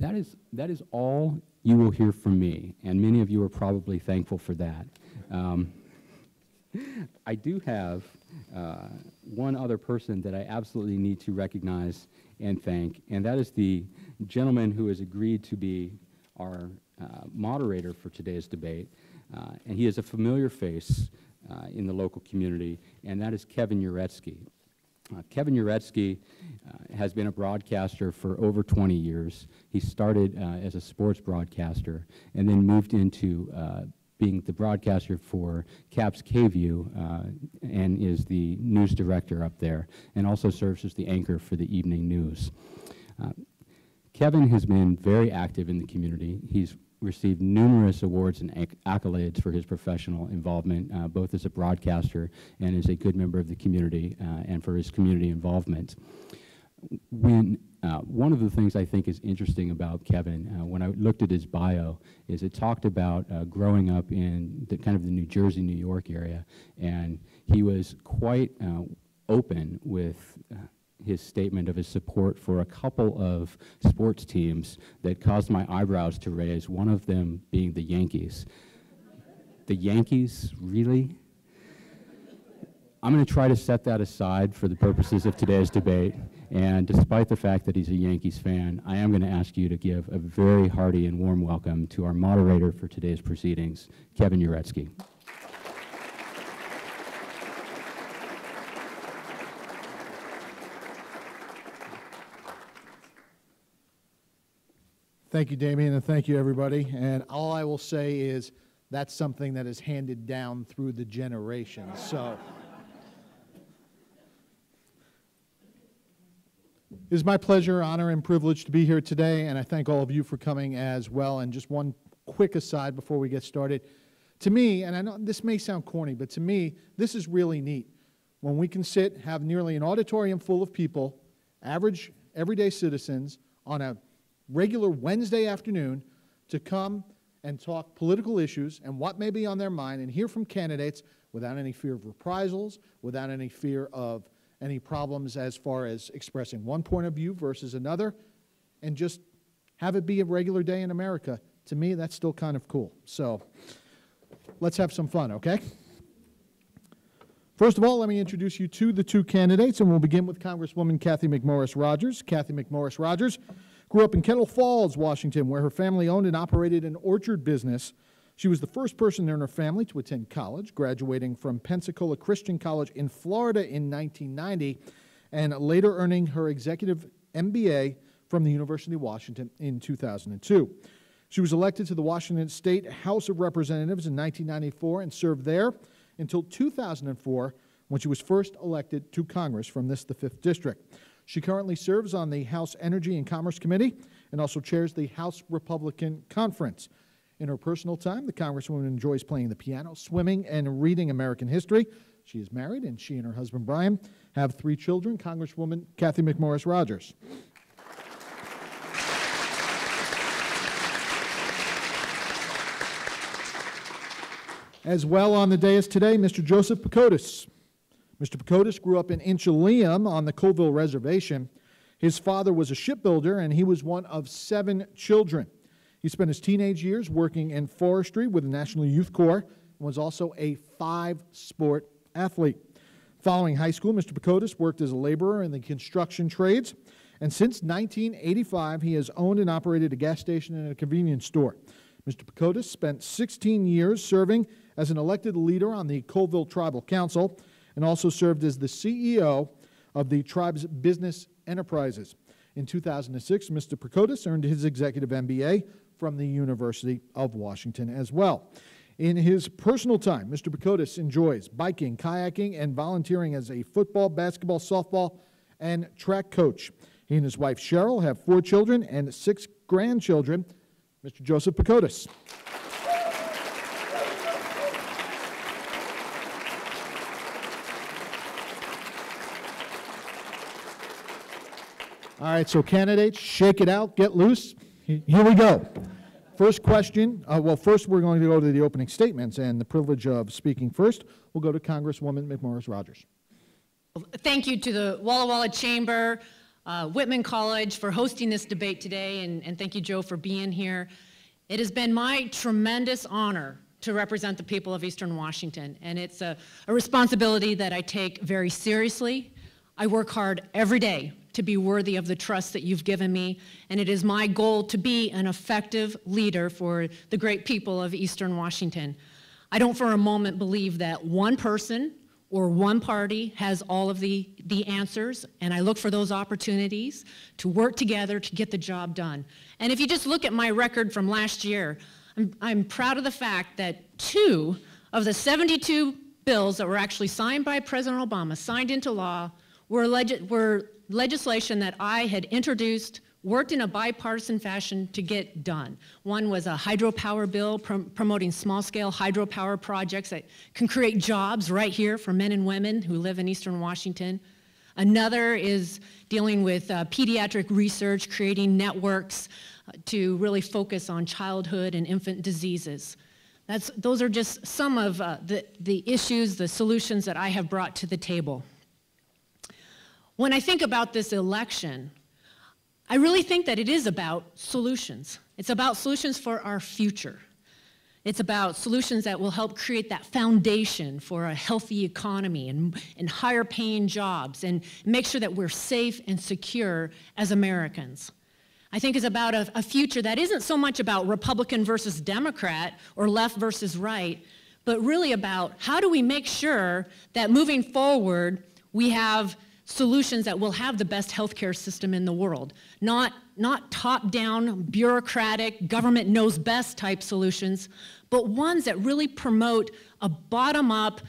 that is all you will hear from me, and many of you are probably thankful for that. I do have one other person that I absolutely need to recognize and thank, and that is the gentleman who has agreed to be our moderator for today's debate. And he is a familiar face in the local community, and that is Kevin Uretsky. Kevin Uretsky has been a broadcaster for over 20 years. He started as a sports broadcaster and then moved into being the broadcaster for Caps KView and is the news director up there, and also serves as the anchor for the evening news. Kevin has been very active in the community. He's received numerous awards and accolades for his professional involvement, both as a broadcaster and as a good member of the community, and for his community involvement. One of the things I think is interesting about Kevin, when I looked at his bio, is it talked about growing up in the kind of the New Jersey, New York area, and he was quite open with his statement of his support for a couple of sports teams that caused my eyebrows to raise, one of them being the Yankees. The Yankees, really? I'm going to try to set that aside for the purposes of today's debate, and despite the fact that he's a Yankees fan, I am going to ask you to give a very hearty and warm welcome to our moderator for today's proceedings, Kevin Uretsky. Thank you, Damien, and thank you, everybody. And all I will say is that's something that is handed down through the generations. So it is my pleasure, honor, and privilege to be here today, and I thank all of you for coming as well. And just one quick aside before we get started. To me, and I know this may sound corny, but to me, this is really neat. When we can sit, have nearly an auditorium full of people, average, everyday citizens, on a regular Wednesday afternoon to come and talk political issues and what may be on their mind and hear from candidates without any fear of reprisals, without any fear of any problems as far as expressing one point of view versus another, and just have it be a regular day in America. To me, that's still kind of cool. So let's have some fun, okay? First of all, let me introduce you to the two candidates, and we'll begin with Congresswoman Cathy McMorris Rodgers. Cathy McMorris Rodgers grew up in Kettle Falls, Washington, where her family owned and operated an orchard business. She was the first person in her family to attend college, graduating from Pensacola Christian College in Florida in 1990, and later earning her executive MBA from the University of Washington in 2002. She was elected to the Washington State House of Representatives in 1994 and served there until 2004, when she was first elected to Congress from this, the 5th District. She currently serves on the House Energy and Commerce Committee and also chairs the House Republican Conference. In her personal time, the Congresswoman enjoys playing the piano, swimming, and reading American history. She is married, and she and her husband, Brian, have 3 children. Congresswoman Cathy McMorris Rodgers. As well on the dais today, Mr. Joseph Pacotis. Mr. Pacotis grew up in Inchelium on the Colville Reservation. His father was a shipbuilder, and he was one of 7 children. He spent his teenage years working in forestry with the National Youth Corps and was also a 5-sport athlete. Following high school, Mr. Pacotis worked as a laborer in the construction trades, and since 1985, he has owned and operated a gas station and a convenience store. Mr. Pacotis spent 16 years serving as an elected leader on the Colville Tribal Council, and also served as the CEO of the tribe's business enterprises. In 2006, Mr. Pacotis earned his executive MBA from the University of Washington as well. In his personal time, Mr. Pacotis enjoys biking, kayaking, and volunteering as a football, basketball, softball, and track coach. He and his wife, Cheryl, have 4 children and 6 grandchildren. Mr. Joseph Pacotis. All right, so candidates, shake it out, get loose. Here we go. First question, first we're going to go to the opening statements, and the privilege of speaking first will go to Congresswoman McMorris Rodgers. Thank you to the Walla Walla Chamber, Whitman College for hosting this debate today, and thank you, Joe, for being here. It has been my tremendous honor to represent the people of Eastern Washington, and it's a responsibility that I take very seriously. I work hard every day to be worthy of the trust that you've given me, and it is my goal to be an effective leader for the great people of Eastern Washington. I don't for a moment believe that one person or one party has all of the answers, and I look for those opportunities to work together to get the job done. And if you just look at my record from last year, I'm proud of the fact that 2 of the 72 bills that were actually signed by President Obama, signed into law, were legislation that I had introduced, worked in a bipartisan fashion to get done. One was a hydropower bill promoting small-scale hydropower projects that can create jobs right here for men and women who live in Eastern Washington. Another is dealing with pediatric research, creating networks to really focus on childhood and infant diseases. Those are just some of the issues, the solutions that I have brought to the table. When I think about this election, I really think that it is about solutions. It's about solutions for our future. It's about solutions that will help create that foundation for a healthy economy and higher paying jobs and make sure that we're safe and secure as Americans. I think it's about a future that isn't so much about Republican versus Democrat or left versus right, but really about how do we make sure that moving forward we have solutions that will have the best healthcare system in the world, not top-down, bureaucratic, government knows best type solutions, but ones that really promote a bottom-up,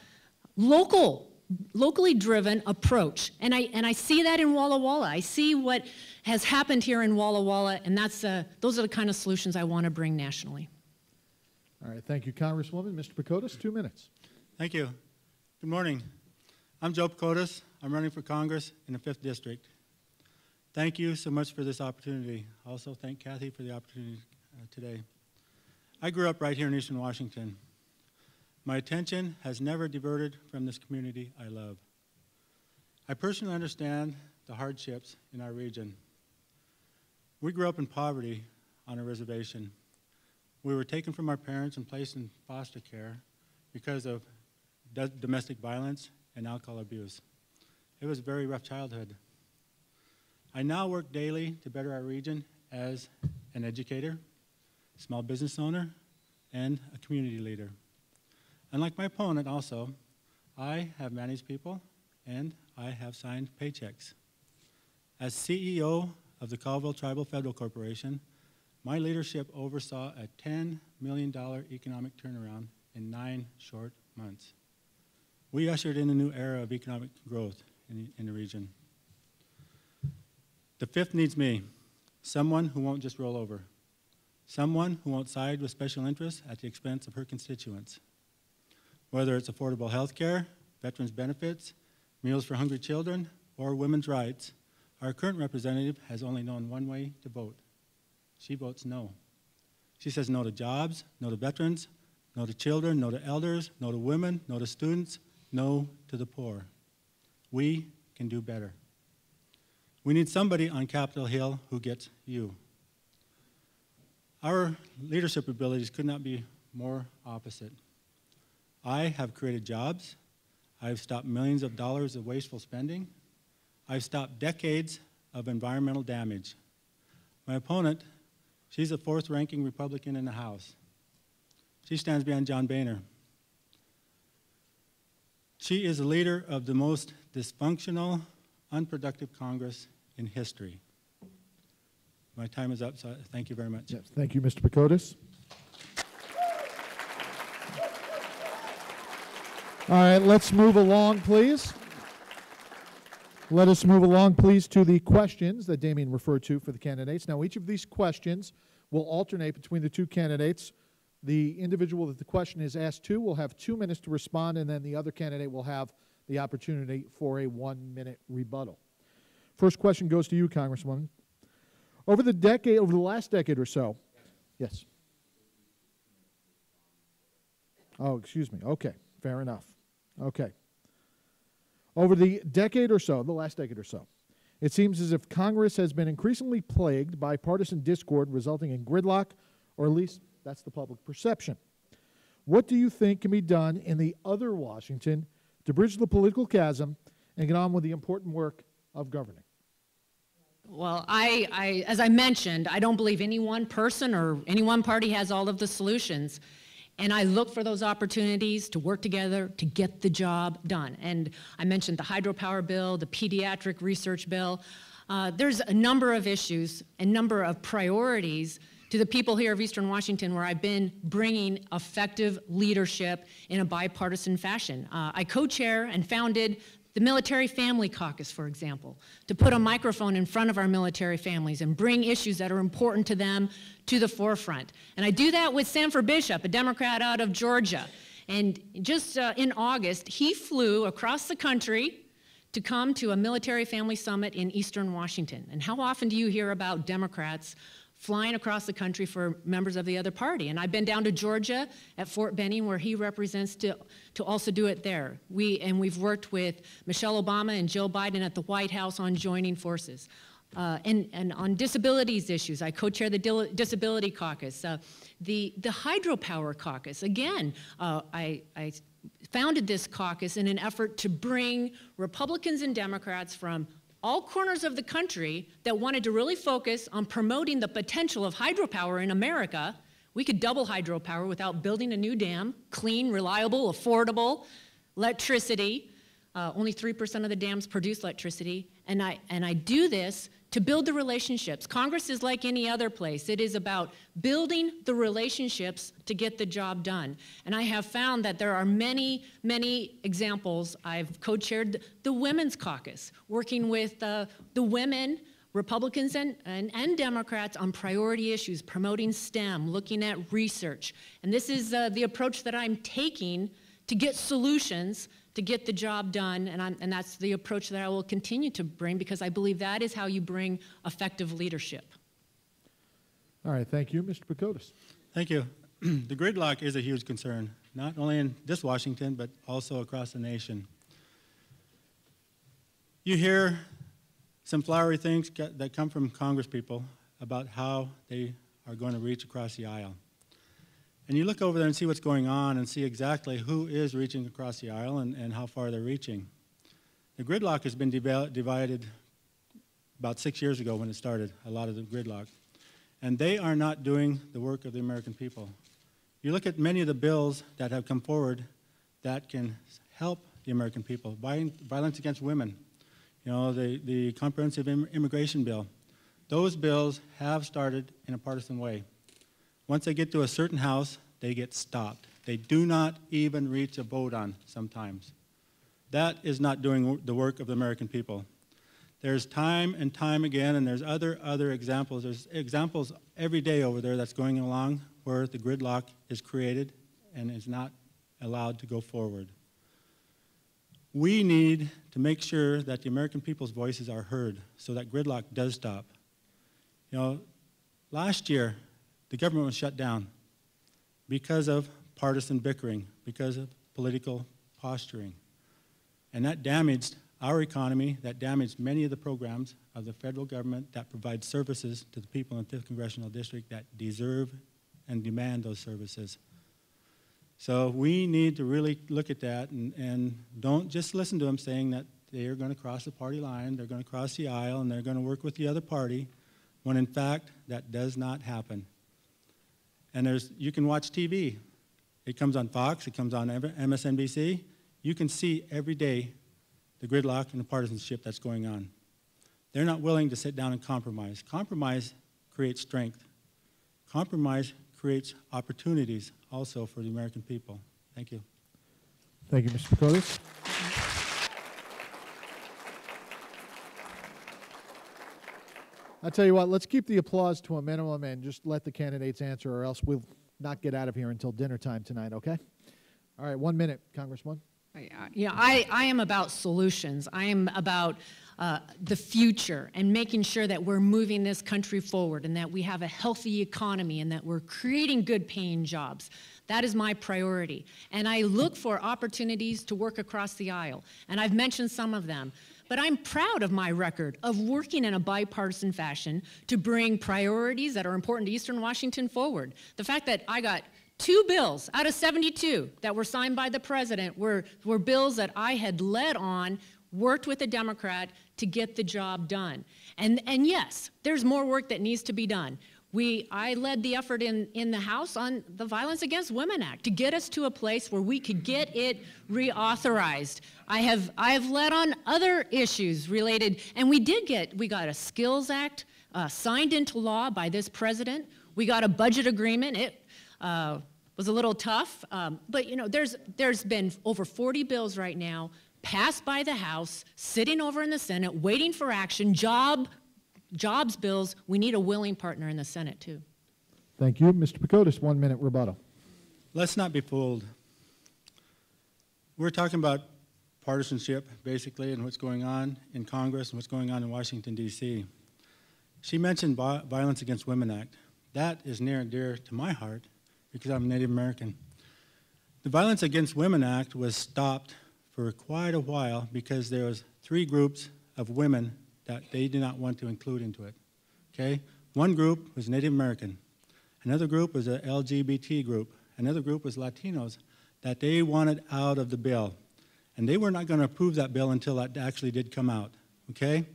locally driven approach. And I see that in Walla Walla. I see what has happened here in Walla Walla, and those are the kind of solutions I want to bring nationally. All right, thank you, Congresswoman. Mr. Pakotis, 2 minutes. Thank you. Good morning. I'm Joe Pakotis. I'm running for Congress in the 5th District. Thank you so much for this opportunity. I also thank Kathy for the opportunity today. I grew up right here in Eastern Washington. My attention has never diverted from this community I love. I personally understand the hardships in our region. We grew up in poverty on a reservation. We were taken from our parents and placed in foster care because of domestic violence and alcohol abuse. It was a very rough childhood. I now work daily to better our region as an educator, small business owner, and a community leader. Unlike my opponent also, I have managed people and I have signed paychecks. As CEO of the Colville Tribal Federal Corporation, my leadership oversaw a $10 million economic turnaround in 9 short months. We ushered in a new era of economic growth in the region. The 5th needs me, someone who won't just roll over, someone who won't side with special interests at the expense of her constituents. Whether it's affordable health care, veterans benefits, meals for hungry children, or women's rights, our current representative has only known one way to vote. She votes no. She says no to jobs, no to veterans, no to children, no to elders, no to women, no to students, no to the poor. We can do better. We need somebody on Capitol Hill who gets you. Our leadership abilities could not be more opposite. I have created jobs. I've stopped millions of dollars of wasteful spending. I've stopped decades of environmental damage. My opponent, she's a 4th-ranking Republican in the House. She stands behind John Boehner. She is a leader of the most dysfunctional, unproductive Congress in history. My time is up, so thank you very much. Yes, thank you, Mr. Pakotis. All right, let's move along, please. Let us move along, please, to the questions that Damien referred to for the candidates. Now, each of these questions will alternate between the 2 candidates. The individual that the question is asked to will have 2 minutes to respond, and then the other candidate will have the opportunity for a 1-minute rebuttal. First question goes to you, Congresswoman. Over the last decade or so, yes. Oh, excuse me. Okay, fair enough. Okay. Over the last decade or so, It seems as if Congress has been increasingly plagued by partisan discord resulting in gridlock, or at least that's the public perception. What do you think can be done in the other Washington to bridge the political chasm and get on with the important work of governing? Well, as I mentioned, I don't believe any one person or any one party has all of the solutions. And I look for those opportunities to work together to get the job done. And I mentioned the hydropower bill, the pediatric research bill. There's a number of issues, a number of priorities to the people here of Eastern Washington where I've been bringing effective leadership in a bipartisan fashion. I co-chair and founded the Military Family Caucus, for example, to put a microphone in front of our military families and bring issues that are important to them to the forefront. And I do that with Sanford Bishop, a Democrat out of Georgia. And just in August, he flew across the country to come to a military family summit in Eastern Washington. And how often do you hear about Democrats flying across the country for members of the other party? And I've been down to Georgia at Fort Benning, where he represents, to also do it there. We've worked with Michelle Obama and Jill Biden at the White House on joining forces. And on disabilities issues, I co-chair the Disability Caucus. The Hydropower Caucus, again, I founded this caucus in an effort to bring Republicans and Democrats from all corners of the country that wanted to really focus on promoting the potential of hydropower in America. We could double hydropower without building a new dam, clean, reliable, affordable electricity. Only 3% of the dams produce electricity. And I do this to build the relationships. Congress is like any other place. It is about building the relationships to get the job done. And I have found that there are many, many examples. I've co-chaired the Women's Caucus, working with the women, Republicans and Democrats, on priority issues, promoting STEM, looking at research. And this is the approach that I'm taking to get solutions to get the job done, and that's the approach that I will continue to bring, because I believe that is how you bring effective leadership. All right, thank you. Mr. Pacotis. Thank you. The gridlock is a huge concern, not only in this Washington, but also across the nation. You hear some flowery things that come from Congress people about how they are going to reach across the aisle. And you look over there and see what's going on and see exactly who is reaching across the aisle and how far they're reaching. The gridlock has been divided about 6 years ago when it started, a lot of the gridlock. And they are not doing the work of the American people. You look at many of the bills that have come forward that can help the American people. Violence against women, you know, the comprehensive immigration bill. Those bills have started in a partisan way. Once they get to a certain house, they get stopped. They do not even reach a vote on sometimes. That is not doing the work of the American people. There's time and time again, and there's other examples. There's examples every day over there that's going along where the gridlock is created and is not allowed to go forward. We need to make sure that the American people's voices are heard so that gridlock does stop. You know, last year, the government was shut down because of partisan bickering, because of political posturing. And that damaged our economy, that damaged many of the programs of the federal government that provide services to the people in the 5th Congressional District that deserve and demand those services. So we need to really look at that and don't just listen to them saying that they are going to cross the party line, they're going to cross the aisle, and they're going to work with the other party, when in fact that does not happen. And you can watch TV. It comes on Fox, it comes on MSNBC. You can see every day the gridlock and the partisanship that's going on. They're not willing to sit down and compromise. Compromise creates strength. Compromise creates opportunities also for the American people. Thank you. Thank you, Mr. Pacotis. I'll tell you what, let's keep the applause to a minimum and just let the candidates answer, or else we'll not get out of here until dinner time tonight, okay? All right, 1 minute, Congresswoman. Yeah, I am about solutions. I am about the future and making sure that we're moving this country forward and that we have a healthy economy and that we're creating good paying jobs. That is my priority. And I look for opportunities to work across the aisle. And I've mentioned some of them. but I'm proud of my record of working in a bipartisan fashion to bring priorities that are important to Eastern Washington forward. The fact that I got 2 bills out of 72 that were signed by the president were bills that I had led on, worked with a Democrat to get the job done. And yes, there's more work that needs to be done. I led the effort in the House on the Violence Against Women Act to get us to a place where we could get it reauthorized. I have led on other issues related, and we got a Skills Act signed into law by this president. We got a budget agreement. It was a little tough, but you know, there's been over 40 bills right now passed by the House, sitting over in the Senate, waiting for action, jobs bills. We need a willing partner in the Senate, too. Thank you. Mr. Pacotis, 1 minute rebuttal. Let's not be fooled. We're talking about partisanship, basically, and what's going on in Congress and what's going on in Washington, D.C. She mentioned Violence Against Women Act. That is near and dear to my heart because I'm Native American. The Violence Against Women Act was stopped for quite a while because there was 3 groups of women that they did not want to include into it, okay? One group was Native American. Another group was a LGBT group. Another group was Latinos that they wanted out of the bill. And they were not going to approve that bill until that actually did come out, okay?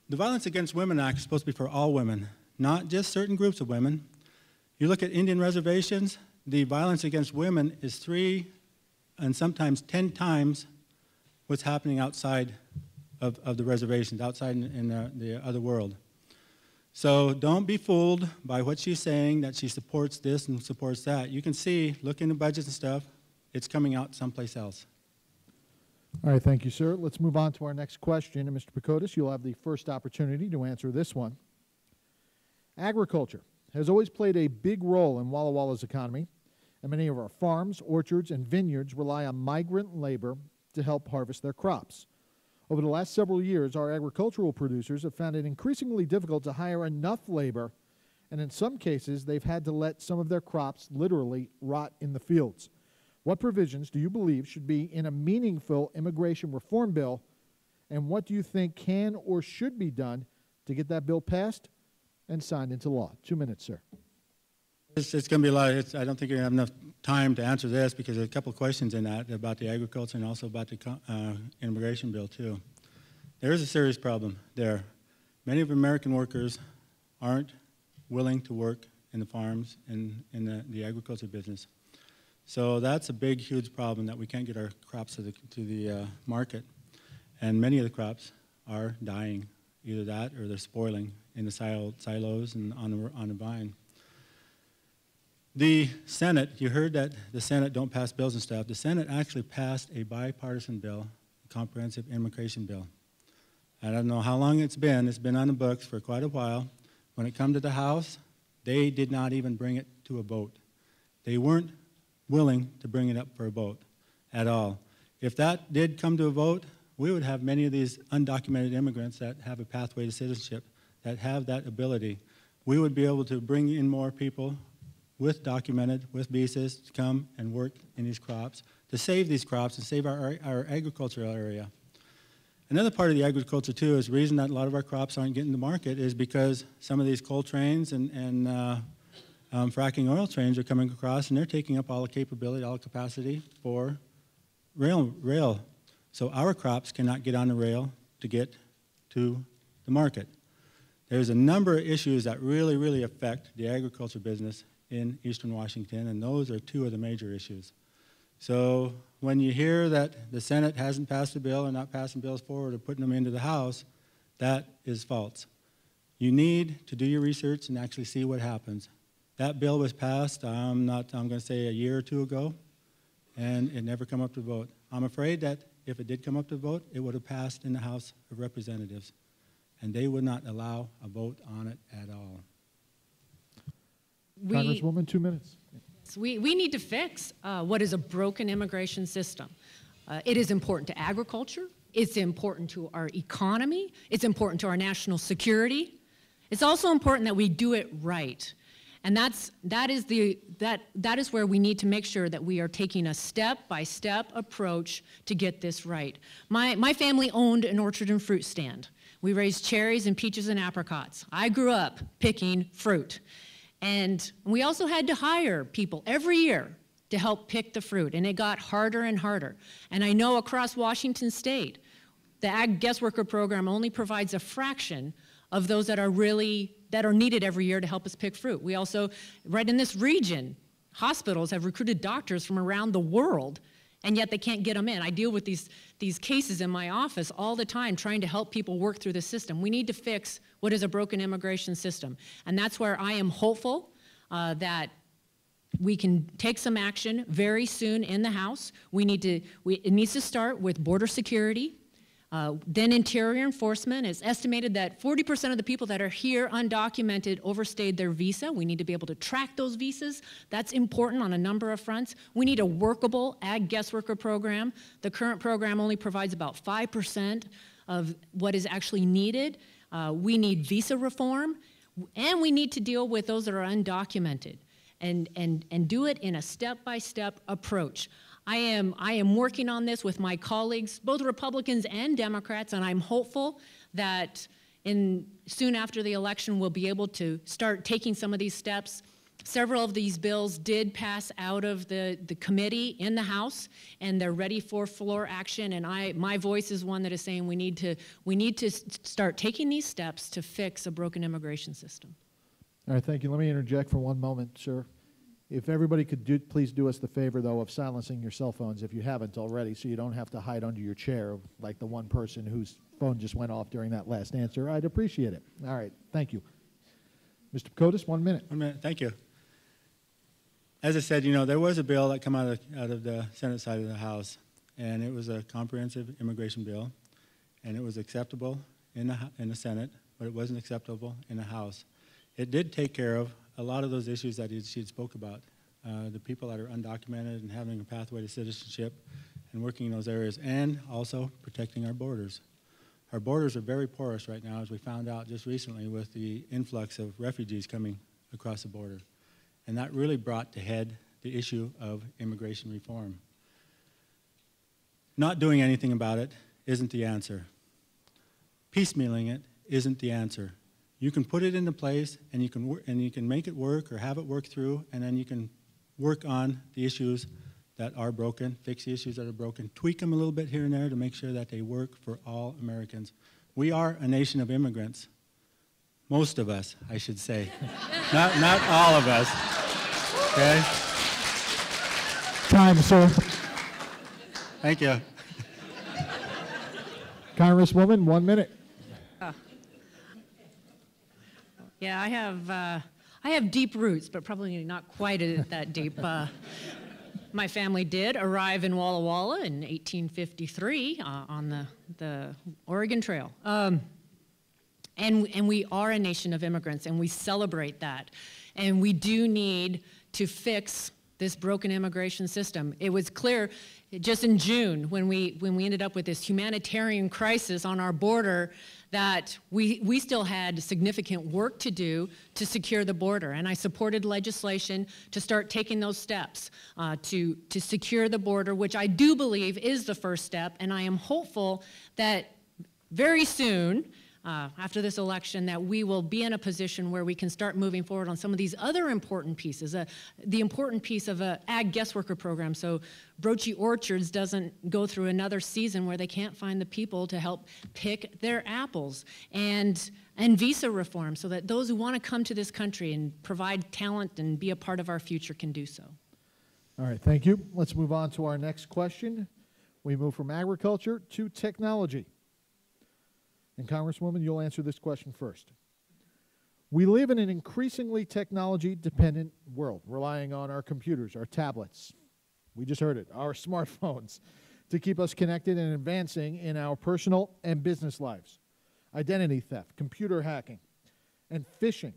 The Violence Against Women Act is supposed to be for all women, not just certain groups of women. You look at Indian reservations, the violence against women is 3 and sometimes 10 times what's happening outside of the reservations, outside in the other world. So don't be fooled by what she's saying, that she supports this and supports that. You can see, look in the budgets and stuff, it's coming out someplace else. All right, thank you, sir. Let's move on to our next question. And Mr. Pacotis, you'll have the first opportunity to answer this one. Agriculture has always played a big role in Walla Walla's economy, and many of our farms, orchards, and vineyards rely on migrant labor to help harvest their crops. Over the last several years, our agricultural producers have found it increasingly difficult to hire enough labor, and in some cases, they've had to let some of their crops literally rot in the fields. What provisions do you believe should be in a meaningful immigration reform bill, and what do you think can or should be done to get that bill passed and signed into law? 2 minutes, sir. It's going to be a lot. I don't think you're going to have enough time to answer this because there's a couple of questions in that about the agriculture and also about the immigration bill, too. There is a serious problem there. Many of American workers aren't willing to work in the farms and in the agriculture business. So that's a big, huge problem that we can't get our crops to the market. And many of the crops are dying, either that or they're spoiling in the silos and on the vine. The Senate, you heard that the Senate don't pass bills and stuff. The Senate actually passed a bipartisan bill, a comprehensive immigration bill. I don't know how long it's been on the books for quite a while. When it comes to the House, they did not even bring it to a vote. They weren't willing to bring it up for a vote at all. If that did come to a vote, we would have many of these undocumented immigrants that have a pathway to citizenship, that have that ability. We would be able to bring in more people with visas to come and work in these crops, to save these crops and save our agricultural area. Another part of the agriculture, too, is the reason that a lot of our crops aren't getting to market is because some of these coal trains and fracking oil trains are coming across, and they're taking up all the capability, all the capacity for rail. So our crops cannot get on the rail to get to the market. There's a number of issues that really, really affect the agriculture business in Eastern Washington, and those are 2 of the major issues. So when you hear that the Senate hasn't passed a bill or not passing bills forward or putting them into the House, that is false. You need to do your research and actually see what happens. That bill was passed, I'm going to say a year or 2 ago, and it never come up to vote. I'm afraid that if it did come up to vote, it would have passed in the House of Representatives, and they would not allow a vote on it at all. Congresswoman, 2 minutes. We need to fix what is a broken immigration system. It is important to agriculture. It's important to our economy. It's important to our national security. It's also important that we do it right. And that is where we need to make sure that we are taking a step-by-step approach to get this right. My family owned an orchard and fruit stand. We raised cherries and peaches and apricots. I grew up picking fruit. And we also had to hire people every year to help pick the fruit, and it got harder and harder. And I know across Washington State, the Ag Guest Worker Program only provides a fraction of those that are needed every year to help us pick fruit. We also, right in this region, hospitals have recruited doctors from around the world, and yet they can't get them in. I deal with these cases in my office all the time, trying to help people work through the system. We need to fix what is a broken immigration system. And that's where I am hopeful that we can take some action very soon in the House. It needs to start with border security, then interior enforcement. It's estimated that 40% of the people that are here undocumented overstayed their visa. We need to be able to track those visas. That's important on a number of fronts. We need a workable Ag Guest Worker Program. The current program only provides about 5% of what is actually needed. We need visa reform, and we need to deal with those that are undocumented and do it in a step-by-step approach. I am working on this with my colleagues, both Republicans and Democrats, and I'm hopeful that soon after the election we'll be able to start taking some of these steps. Several of these bills did pass out of the committee in the House, and they're ready for floor action, and my voice is one that is saying we need to start taking these steps to fix a broken immigration system. All right, thank you. Let me interject for one moment, sir. If everybody could please do us the favor, though, of silencing your cell phones if you haven't already, so you don't have to hide under your chair like the one person whose phone just went off during that last answer. I'd appreciate it. All right, thank you. Mr. Pakotis, 1 minute. 1 minute, thank you. As I said, there was a bill that came out of the Senate side of the House, and it was a comprehensive immigration bill, and it was acceptable in the Senate, but it wasn't acceptable in the House. It did take care of a lot of those issues that she had spoke about, the people that are undocumented and having a pathway to citizenship and working in those areas, and also protecting our borders. Our borders are very porous right now, as we found out just recently with the influx of refugees coming across the border. And that really brought to head the issue of immigration reform. Not doing anything about it isn't the answer. Piecemealing it isn't the answer. You can put it into place, and you can make it work or have it work through, and then you can work on the issues that are broken, fix the issues that are broken, tweak them a little bit here and there to make sure that they work for all Americans. We are a nation of immigrants. Most of us, I should say. not all of us. Okay? Time, sir. Thank you. Congresswoman, 1 minute. Yeah, I have deep roots, but probably not quite that deep. My family did arrive in Walla Walla in 1853 on the Oregon Trail. And we are a nation of immigrants, and we celebrate that. And we do need to fix this broken immigration system. It was clear just in June when we ended up with this humanitarian crisis on our border that we still had significant work to do to secure the border. And I supported legislation to start taking those steps to secure the border, which I do believe is the first step. And I am hopeful that very soon, after this election, that we will be in a position where we can start moving forward on some of these other important pieces. The important piece of an Ag Guest Worker Program, so Broachy Orchards doesn't go through another season where they can't find the people to help pick their apples, and visa reform, so that those who want to come to this country and provide talent and be a part of our future can do so. All right, thank you. Let's move on to our next question. We move from agriculture to technology. And Congresswoman, you'll answer this question first. We live in an increasingly technology-dependent world, relying on our computers, our tablets, we just heard it, our smartphones, to keep us connected and advancing in our personal and business lives. Identity theft, computer hacking, and phishing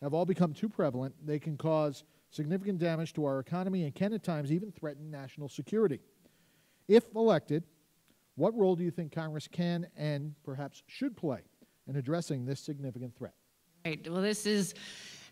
have all become too prevalent. They can cause significant damage to our economy and can at times even threaten national security. If elected, what role do you think Congress can and perhaps should play in addressing this significant threat? Right. Well, this is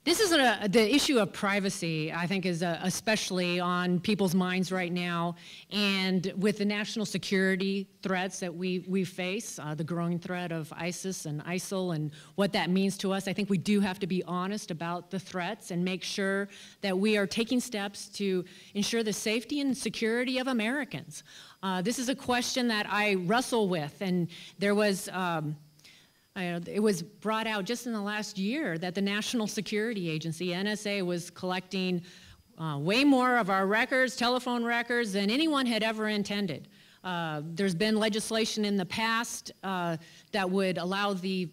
This is the issue of privacy, I think, is especially on people's minds right now. And with the national security threats that we face, the growing threat of ISIS and ISIL and what that means to us, I think we do have to be honest about the threats and make sure that we are taking steps to ensure the safety and security of Americans. This is a question that I wrestle with, and there was it was brought out just in the last year that the National Security Agency, NSA, was collecting way more of our records, telephone records, than anyone had ever intended. There's been legislation in the past that would allow the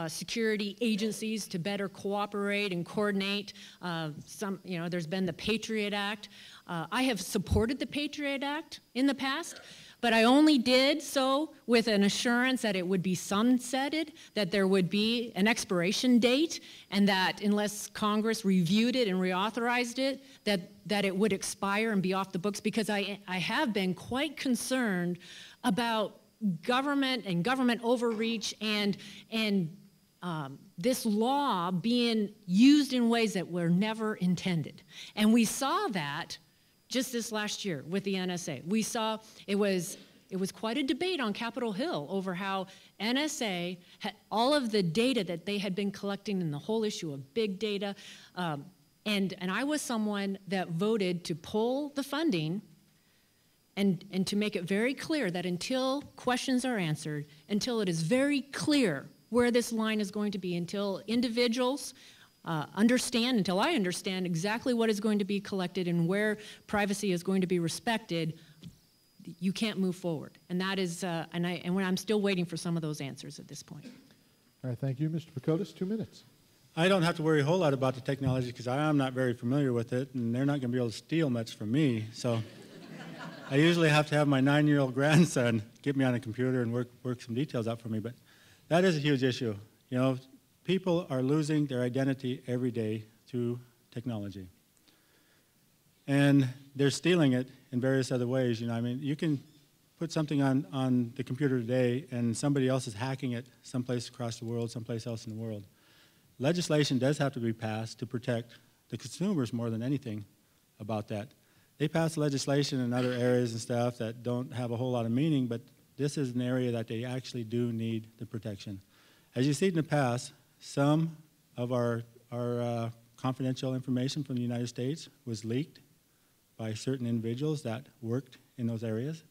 security agencies to better cooperate and coordinate. There's been the Patriot Act. I have supported the Patriot Act in the past, but I only did so with an assurance that it would be sunsetted, that there would be an expiration date, and that unless Congress reviewed it and reauthorized it, that it would expire and be off the books, because I have been quite concerned about government and government overreach and this law being used in ways that were never intended. And we saw that just this last year with the NSA. We saw it was quite a debate on Capitol Hill over how NSA had all of the data that they had been collecting and the whole issue of big data. And I was someone that voted to pull the funding and to make it very clear that until questions are answered, until it is very clear where this line is going to be, until individuals until I understand exactly what is going to be collected and where privacy is going to be respected, you can't move forward. And that is, I'm still waiting for some of those answers at this point. All right, thank you. Mr. Pacotis, 2 minutes. I don't have to worry a whole lot about the technology because I am not very familiar with it, and they're not going to be able to steal much from me. So I usually have to have my 9-year-old grandson get me on a computer and work some details out for me. But that is a huge issue. You know, people are losing their identity every day through technology. And they're stealing it in various other ways. You know, I mean, you can put something on the computer today and somebody else is hacking it someplace across the world, someplace else in the world. Legislation does have to be passed to protect the consumers more than anything about that. They pass legislation in other areas and stuff that don't have a whole lot of meaning, but this is an area that they actually do need the protection. As you see in the past, some of our confidential information from the United States was leaked by certain individuals that worked in those areas,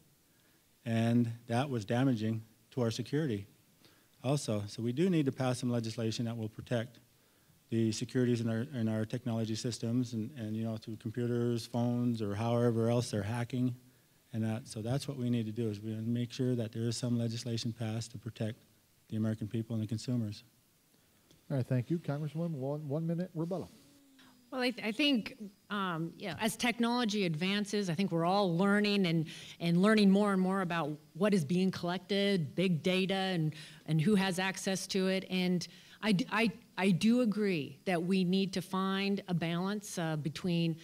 and that was damaging to our security also. So we do need to pass some legislation that will protect the securities in our technology systems and you know, through computers, phones, or however else they're hacking and that. So that's what we need to do, is we need to make sure that there is some legislation passed to protect the American people and the consumers. All right, thank you. Congresswoman, 1 minute rebuttal. Well, I think as technology advances, I think we're all learning and learning more and more about what is being collected, big data, and who has access to it. And I do agree that we need to find a balance between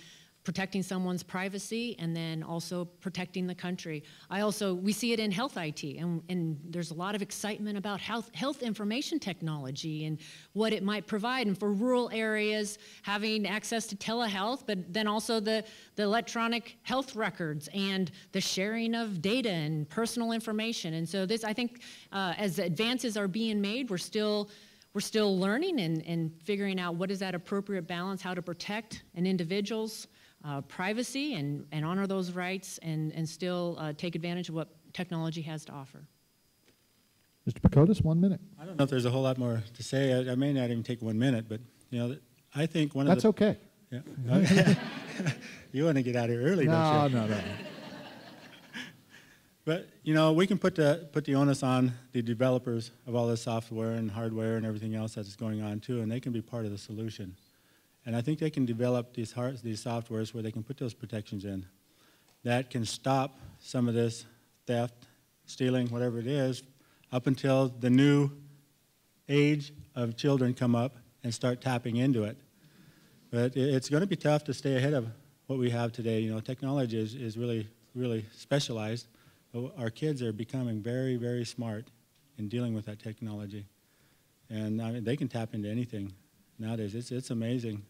protecting someone's privacy and then also protecting the country. We see it in health IT, and there's a lot of excitement about health information technology and what it might provide, and for rural areas having access to telehealth, but then also the electronic health records and the sharing of data and personal information. And so this, I think, as advances are being made, we're still learning and figuring out what is that appropriate balance, how to protect an individual's privacy and honor those rights and still take advantage of what technology has to offer. Mr. Pacotis, 1 minute. I don't know if there's a whole lot more to say. I may not even take 1 minute, but you know, I think one of That's okay. Yeah. You want to get out of here early, don't you? No. But you know, we can put the onus on the developers of all this software and hardware and everything else that's going on too, and they can be part of the solution. And I think they can develop these softwares where they can put those protections in that can stop some of this theft, stealing, whatever it is, up until the new age of children come up and start tapping into it. But it's going to be tough to stay ahead of what we have today. You know, technology is really, really specialized. But our kids are becoming very, very smart in dealing with that technology. And I mean, they can tap into anything nowadays. It's amazing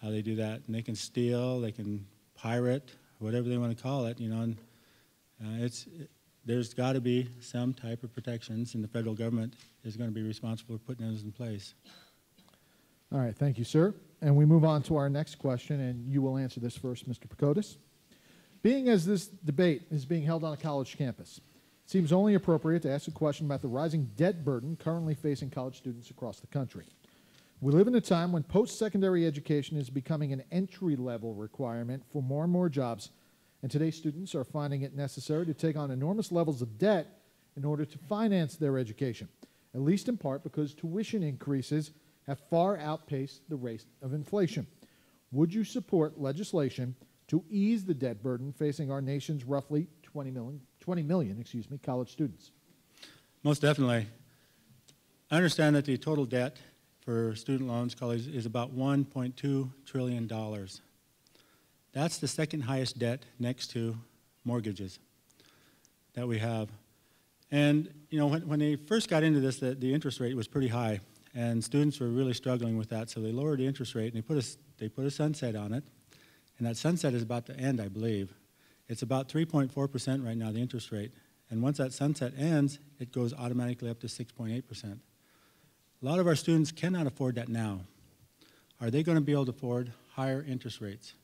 how they do that. And they can steal, they can pirate, whatever they want to call it, you know. And there's got to be some type of protections, and the federal government is going to be responsible for putting those in place. All right, thank you, sir. And we move on to our next question, and you will answer this first, Mr. Pakotis. Being as this debate is being held on a college campus, it seems only appropriate to ask a question about the rising debt burden currently facing college students across the country. We live in a time when post-secondary education is becoming an entry-level requirement for more and more jobs, and today's students are finding it necessary to take on enormous levels of debt in order to finance their education, at least in part because tuition increases have far outpaced the rate of inflation. Would you support legislation to ease the debt burden facing our nation's roughly 20 million college students? Most definitely. I understand that the total debt for student loans, college, is about $1.2 trillion. That's the second highest debt next to mortgages that we have. And you know, when they first got into this, the interest rate was pretty high, and students were really struggling with that, so they lowered the interest rate, and they put a sunset on it, and that sunset is about to end, I believe. It's about 3.4% right now, the interest rate, and once that sunset ends, it goes automatically up to 6.8%. A lot of our students cannot afford that now. Are they going to be able to afford higher interest rates?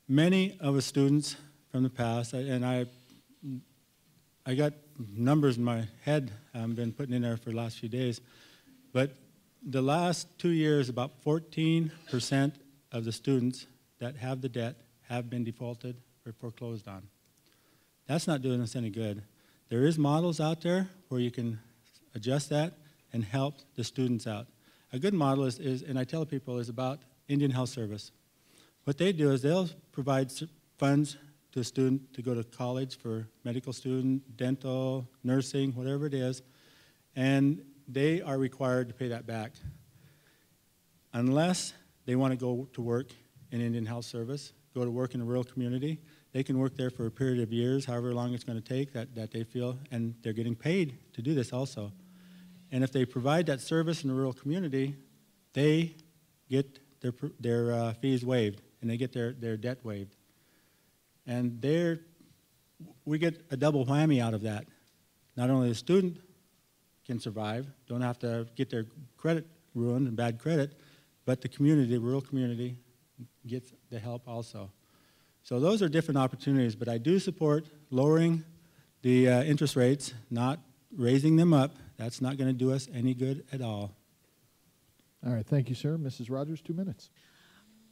Many of the students from the past, and I got numbers in my head I've been putting in there for the last few days, but the last 2 years, about 14% of the students that have the debt have been defaulted or foreclosed on. That's not doing us any good. There is models out there where you can adjust that and help the students out. A good model is and I tell people, is about Indian Health Service. What they do is they'll provide funds to a student to go to college for medical student, dental, nursing, whatever it is, and they are required to pay that back. Unless they want to go to work in Indian Health Service, go to work in a rural community, they can work there for a period of years, however long it's going to take that they feel, and they're getting paid to do this also. And if they provide that service in the rural community, they get their fees waived, and they get their debt waived. And we get a double whammy out of that. Not only the student can survive, don't have to get their credit ruined and bad credit, but the community, the rural community, gets the help also. So those are different opportunities, but I do support lowering the interest rates, not raising them up. That's not going to do us any good at all. All right, thank you, sir. Mrs. Rogers, 2 minutes.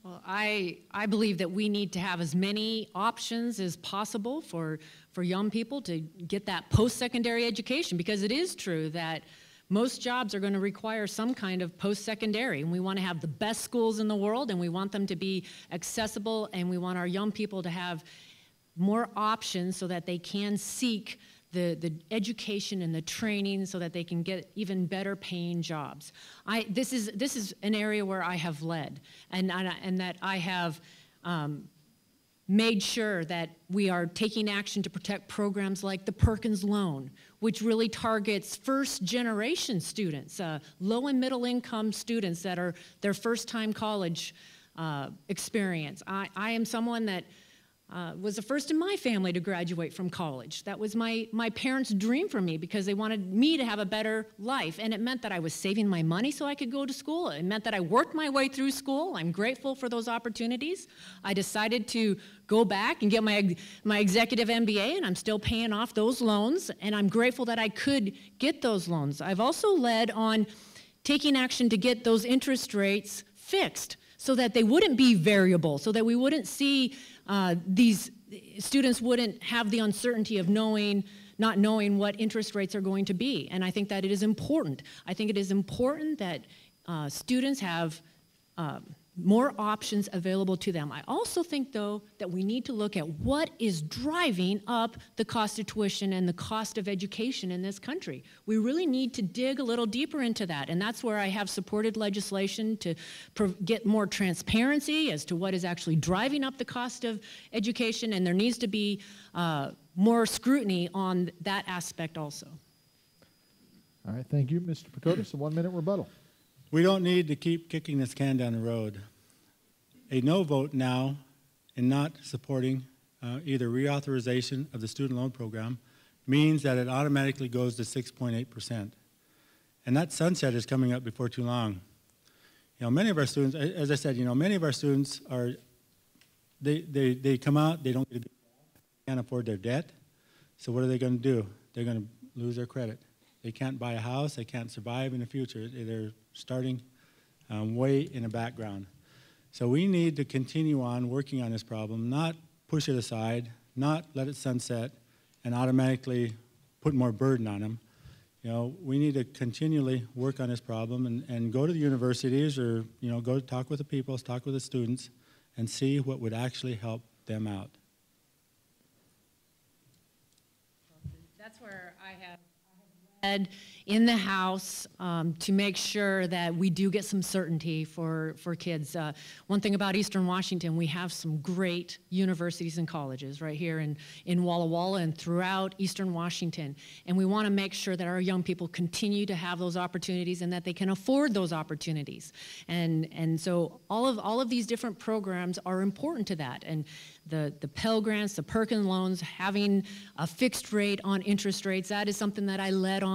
Well, I believe that we need to have as many options as possible for young people to get that post-secondary education, because it is true that most jobs are going to require some kind of post-secondary, and we want to have the best schools in the world, and we want them to be accessible, and we want our young people to have more options so that they can seek the education and the training so that they can get even better paying jobs. This is an area where I have led, and that I have made sure that we are taking action to protect programs like the Perkins Loan, which really targets first-generation students, low and middle-income students that are their first-time college experience. I am someone that was the first in my family to graduate from college. That was my parents' dream for me, because they wanted me to have a better life, and it meant that I was saving my money so I could go to school. It meant that I worked my way through school. I'm grateful for those opportunities. I decided to go back and get my executive MBA, and I'm still paying off those loans, and I'm grateful that I could get those loans. I've also led on taking action to get those interest rates fixed so that they wouldn't be variable, so that we wouldn't see these students wouldn't have the uncertainty of not knowing what interest rates are going to be. And I think that it is important. I think it is important that students have more options available to them. I also think, though, that we need to look at what is driving up the cost of tuition and the cost of education in this country. We really need to dig a little deeper into that, and that's where I have supported legislation to get more transparency as to what is actually driving up the cost of education, and there needs to be more scrutiny on that aspect also. All right, thank you. Mr. Pakotis, a 1-minute rebuttal. We don't need to keep kicking this can down the road. A no vote now in not supporting either reauthorization of the student loan program means that it automatically goes to 6.8%. And that sunset is coming up before too long. You know, many of our students, as I said, you know, many of our students are, they come out, they don't get a good job, can't afford their debt. So what are they going to do? They're going to lose their credit. They can't buy a house, they can't survive in the future. They're starting way in the background. So we need to continue on working on this problem, not push it aside, not let it sunset and automatically put more burden on them. You know, we need to continually work on this problem and go to the universities or, you know, go talk with the people, talk with the students, and see what would actually help them out. That's where I have led in the House to make sure that we do get some certainty for kids. One thing about Eastern Washington, we have some great universities and colleges right here in Walla Walla and throughout Eastern Washington. And we want to make sure that our young people continue to have those opportunities and that they can afford those opportunities. And so all of these different programs are important to that. And the Pell Grants, the Perkins loans, having a fixed rate on interest rates, that is something that I led on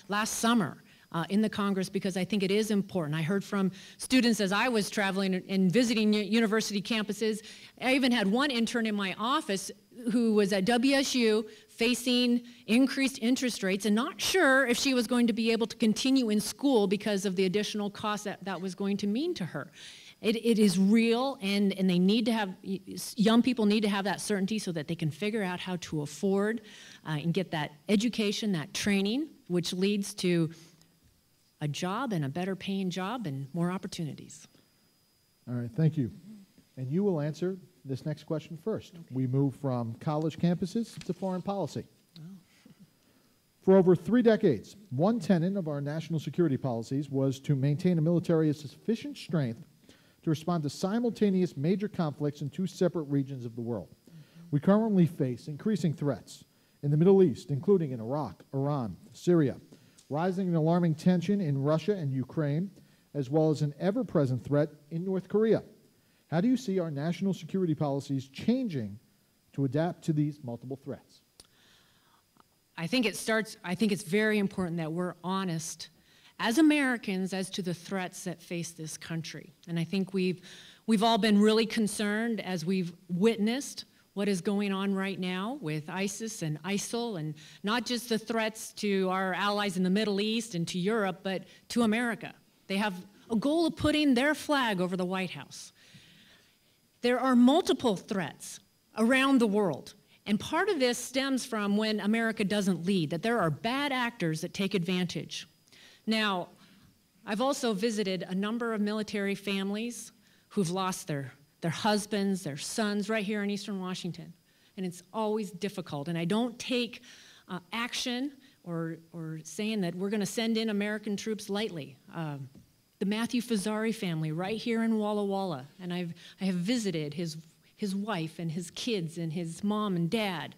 last summer in the Congress because I think it is important. I heard from students as I was traveling and visiting university campuses. I even had one intern in my office who was at WSU facing increased interest rates and not sure if she was going to be able to continue in school because of the additional cost that was going to mean to her. It is real, and they need to have, young people need to have that certainty so that they can figure out how to afford and get that education, that training, which leads to a job and a better paying job and more opportunities. All right, thank you. And you will answer this next question first. Okay. We move from college campuses to foreign policy. Oh. For over 3 decades, one tenet of our national security policies was to maintain a military of sufficient strength to respond to simultaneous major conflicts in 2 separate regions of the world. We currently face increasing threats in the Middle East, including in Iraq, Iran, Syria, rising and alarming tension in Russia and Ukraine, as well as an ever-present threat in North Korea. How do you see our national security policies changing to adapt to these multiple threats? I think it's very important that we're honest as Americans as to the threats that face this country. And I think we've all been really concerned as we've witnessed what is going on right now with ISIS and ISIL, and not just the threats to our allies in the Middle East and to Europe, but to America. They have a goal of putting their flag over the White House. There are multiple threats around the world. And part of this stems from when America doesn't lead, that there are bad actors that take advantage. Now, I've also visited a number of military families who've lost their husbands, their sons, right here in Eastern Washington. And it's always difficult. And I don't take action or saying that we're going to send in American troops lightly. The Matthew Fazzari family right here in Walla Walla, and I have visited his wife and his kids and his mom and dad.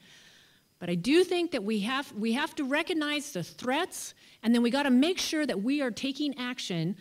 But I do think that we have to recognize the threats, and then we got to make sure that we are taking action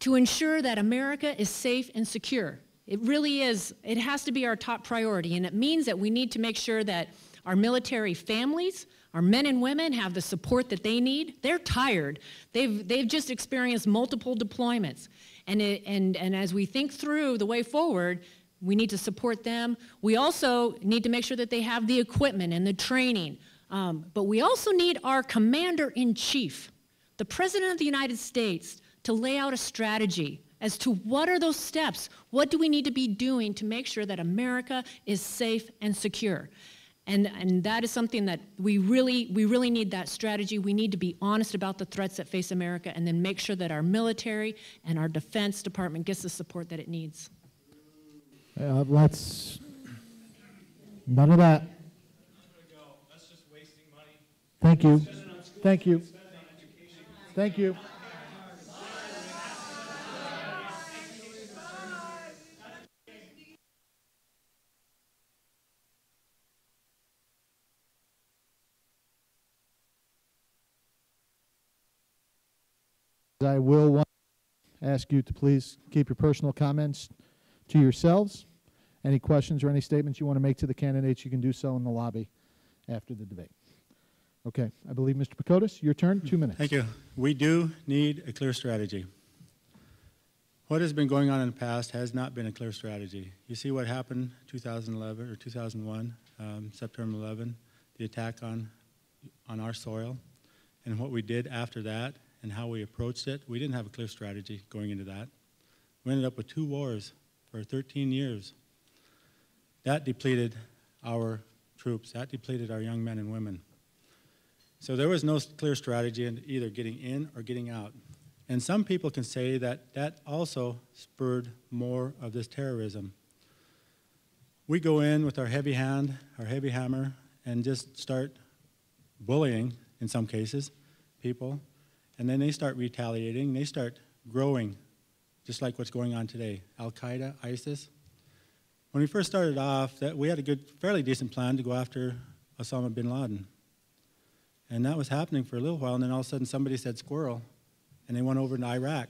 to ensure that America is safe and secure. It really is. It has to be our top priority, and it means that we need to make sure that our military families, our men and women, have the support that they need. They're tired. They've just experienced multiple deployments, and as we think through the way forward, we need to support them. We also need to make sure that they have the equipment and the training. But we also need our commander-in-chief, the President of the United States, to lay out a strategy as to what are those steps, what do we need to be doing to make sure that America is safe and secure. And that is something that we really need that strategy. We need to be honest about the threats that face America and then make sure that our military and our Defense Department gets the support that it needs. Let's, none of that. That's just wasting money. Thank you. Thank you. Thank you. I will ask you to please keep your personal comments to yourselves. Any questions or any statements you want to make to the candidates, you can do so in the lobby after the debate. Okay, I believe Mr. Pakotis, your turn, 2 minutes. Thank you. We do need a clear strategy. What has been going on in the past has not been a clear strategy. You see what happened 2011 or 2001, September 11, the attack on our soil, and what we did after that and how we approached it. We didn't have a clear strategy going into that. We ended up with 2 wars for 13 years. That depleted our troops. That depleted our young men and women. So there was no clear strategy in either getting in or getting out. And some people can say that that also spurred more of this terrorism. We go in with our heavy hand, our heavy hammer, and just start bullying, in some cases, people. And then they start retaliating. They start growing, just like what's going on today. Al-Qaeda, ISIS. When we first started off, we had a good, fairly decent plan to go after Osama bin Laden. And that was happening for a little while, and then all of a sudden somebody said squirrel, and they went over to Iraq.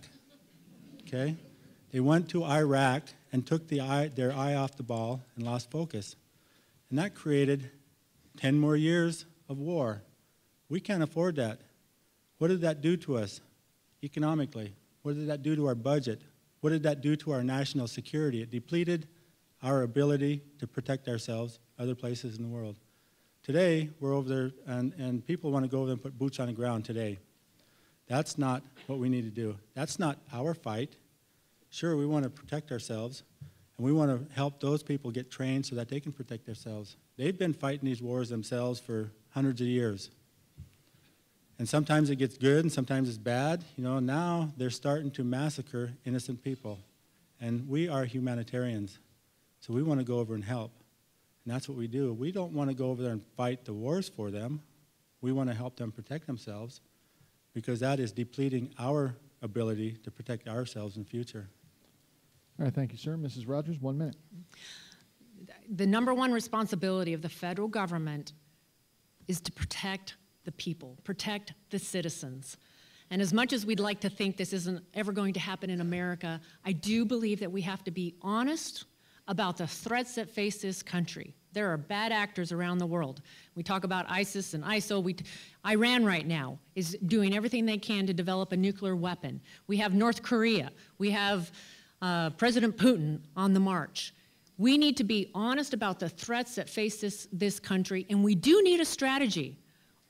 Okay? They went to Iraq and took their eye off the ball and lost focus. And that created 10 more years of war. We can't afford that. What did that do to us economically? What did that do to our budget? What did that do to our national security? It depleted our ability to protect ourselves other places in the world. Today, we're over there, and people want to go over there and put boots on the ground today. That's not what we need to do. That's not our fight. Sure, we want to protect ourselves, and we want to help those people get trained so that they can protect themselves. They've been fighting these wars themselves for hundreds of years. And sometimes it gets good, and sometimes it's bad. You know, now they're starting to massacre innocent people. And we are humanitarians, so we want to go over and help. And that's what we do. We don't want to go over there and fight the wars for them. We want to help them protect themselves, because that is depleting our ability to protect ourselves in the future. All right, thank you, sir. Mrs. Rogers, 1 minute. The number one responsibility of the federal government is to protect the people, protect the citizens. And as much as we'd like to think this isn't ever going to happen in America, I do believe that we have to be honest about the threats that face this country. There are bad actors around the world. We talk about ISIS and ISIL. Iran right now is doing everything they can to develop a nuclear weapon. We have North Korea. We have President Putin on the march. We need to be honest about the threats that face this country, and we do need a strategy.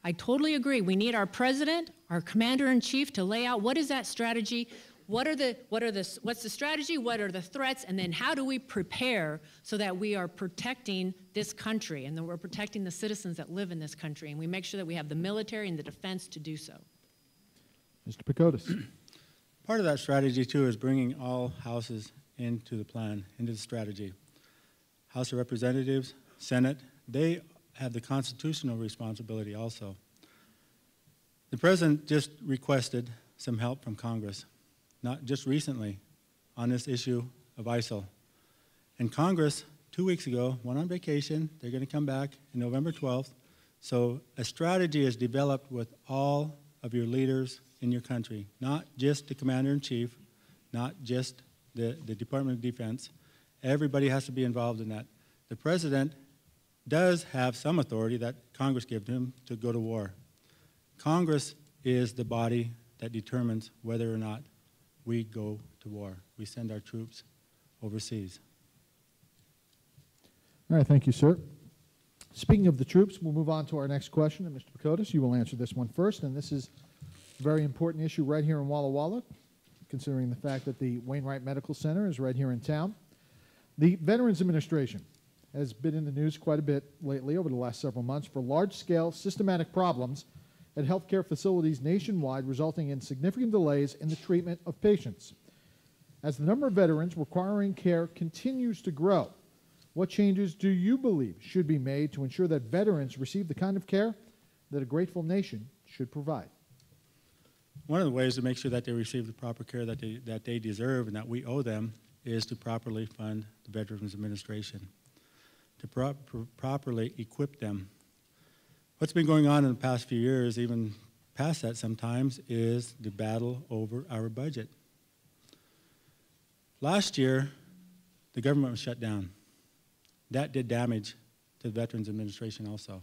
I totally agree. We need our president, our commander-in-chief, to lay out what is that strategy. What's the strategy? What are the threats? And then how do we prepare so that we are protecting this country and that we're protecting the citizens that live in this country, and we make sure that we have the military and the defense to do so. Mr. Pakotis. Part of that strategy, too, is bringing all houses into the plan, into the strategy. House of Representatives, Senate, they have the constitutional responsibility also. The president just requested some help from Congress, not just recently, on this issue of ISIL. And Congress, 2 weeks ago, went on vacation. They're going to come back on November 12th. So a strategy is developed with all of your leaders in your country, not just the commander-in-chief, not just the Department of Defense. Everybody has to be involved in that. The president does have some authority that Congress gives him to go to war. Congress is the body that determines whether or not we go to war. We send our troops overseas. All right, thank you, sir. Speaking of the troops, we'll move on to our next question. And Mr. Pakotis, you will answer this one first. And this is a very important issue right here in Walla Walla, considering the fact that the Wainwright Medical Center is right here in town. The Veterans Administration has been in the news quite a bit lately over the last several months for large-scale systematic problems at healthcare facilities nationwide, resulting in significant delays in the treatment of patients. As the number of veterans requiring care continues to grow, what changes do you believe should be made to ensure that veterans receive the kind of care that a grateful nation should provide? One of the ways to make sure that they receive the proper care that they deserve and that we owe them is to properly fund the Veterans Administration, to properly equip them. What's been going on in the past few years, even past that sometimes, is the battle over our budget. Last year, the government was shut down. That did damage to the Veterans Administration also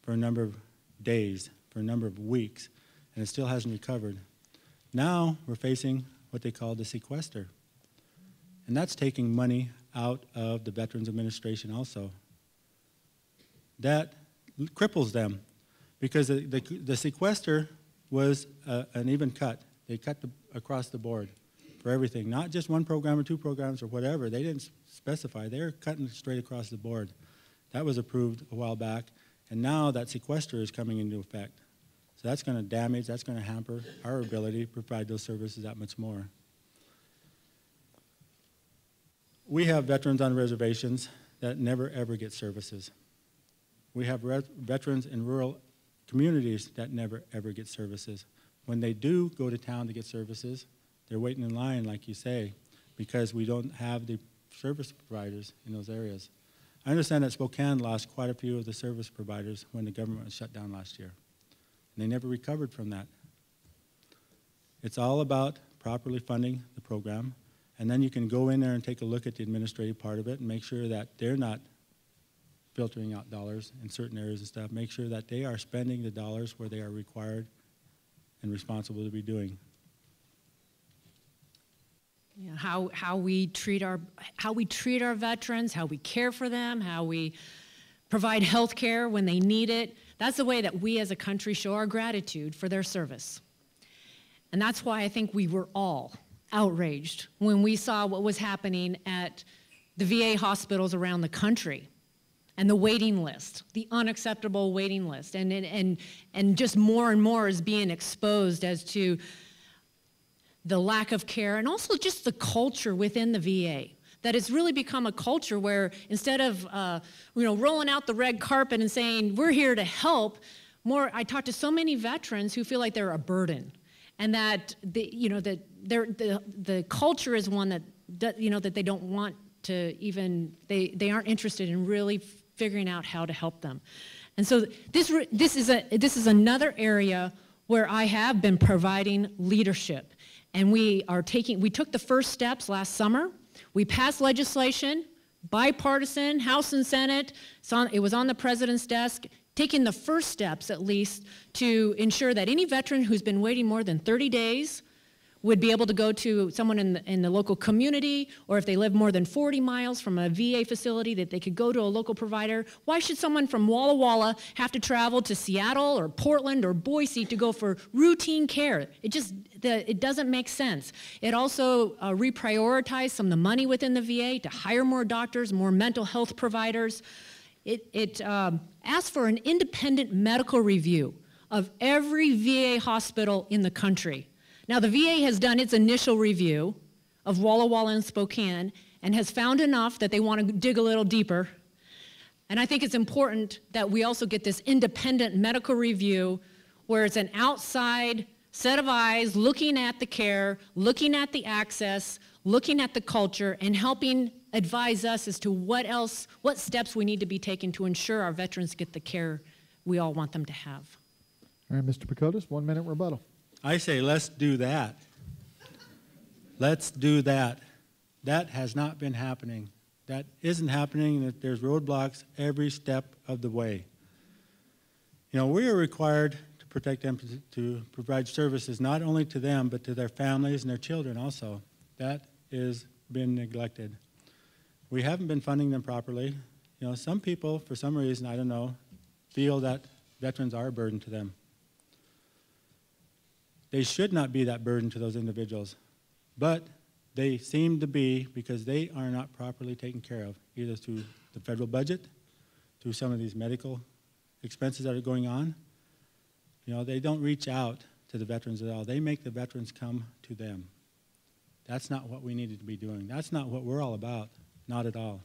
for a number of days, for a number of weeks, and it still hasn't recovered. Now we're facing what they call the sequester, and that's taking money out of the Veterans Administration also. That cripples them because the sequester was an even cut. They cut across the board for everything, not just one program or two programs or whatever. They didn't specify. They were cutting straight across the board. That was approved a while back, and now that sequester is coming into effect. So that's going to damage, that's going to hamper our ability to provide those services that much more. We have veterans on reservations that never ever get services. We have veterans in rural communities that never ever get services. When they do go to town to get services, they're waiting in line, like you say, because we don't have the service providers in those areas. I understand that Spokane lost quite a few of the service providers when the government was shut down last year. And they never recovered from that. It's all about properly funding the program, and then you can go in there and take a look at the administrative part of it and make sure that they're not filtering out dollars in certain areas and stuff. Make sure that they are spending the dollars where they are required and responsible to be doing. Yeah, how we treat our veterans, how we care for them, how we provide health care when they need it. That's the way that we as a country show our gratitude for their service. And that's why I think we were all outraged when we saw what was happening at the VA hospitals around the country and the waiting list, the unacceptable waiting list, and just more and more is being exposed as to the lack of care, and also just the culture within the VA. That it's really become a culture where instead of rolling out the red carpet and saying, we're here to help, I talk to so many veterans who feel like they're a burden, and that the culture is one that they don't want to even, they aren't interested in really figuring out how to help them. And so this is another area where I have been providing leadership. And we took the first steps last summer. We passed legislation, bipartisan, House and Senate. It was on the president's desk, taking the first steps at least to ensure that any veteran who's been waiting more than 30 days would be able to go to someone in the local community, or if they live more than 40 miles from a VA facility, that they could go to a local provider. Why should someone from Walla Walla have to travel to Seattle or Portland or Boise to go for routine care? It doesn't make sense. It also reprioritized some of the money within the VA to hire more doctors, more mental health providers. It asked for an independent medical review of every VA hospital in the country. Now, the VA has done its initial review of Walla Walla and Spokane and has found enough that they want to dig a little deeper. And I think it's important that we also get this independent medical review where it's an outside set of eyes looking at the care, looking at the access, looking at the culture, and helping advise us as to what steps we need to be taking to ensure our veterans get the care we all want them to have. All right, Mr. Pacotis, 1 minute rebuttal. I say let's do that. Let's do that. That has not been happening. That isn't happening, and there's roadblocks every step of the way. We are required to protect them, to provide services not only to them, but to their families and their children also. That has been neglected. We haven't been funding them properly. Some people, for some reason, I don't know, feel that veterans are a burden to them. They should not be that burden to those individuals, but they seem to be because they are not properly taken care of, either through the federal budget, through some of these medical expenses that are going on. They don't reach out to the veterans at all. They make the veterans come to them. That's not what we needed to be doing. That's not what we're all about, not at all.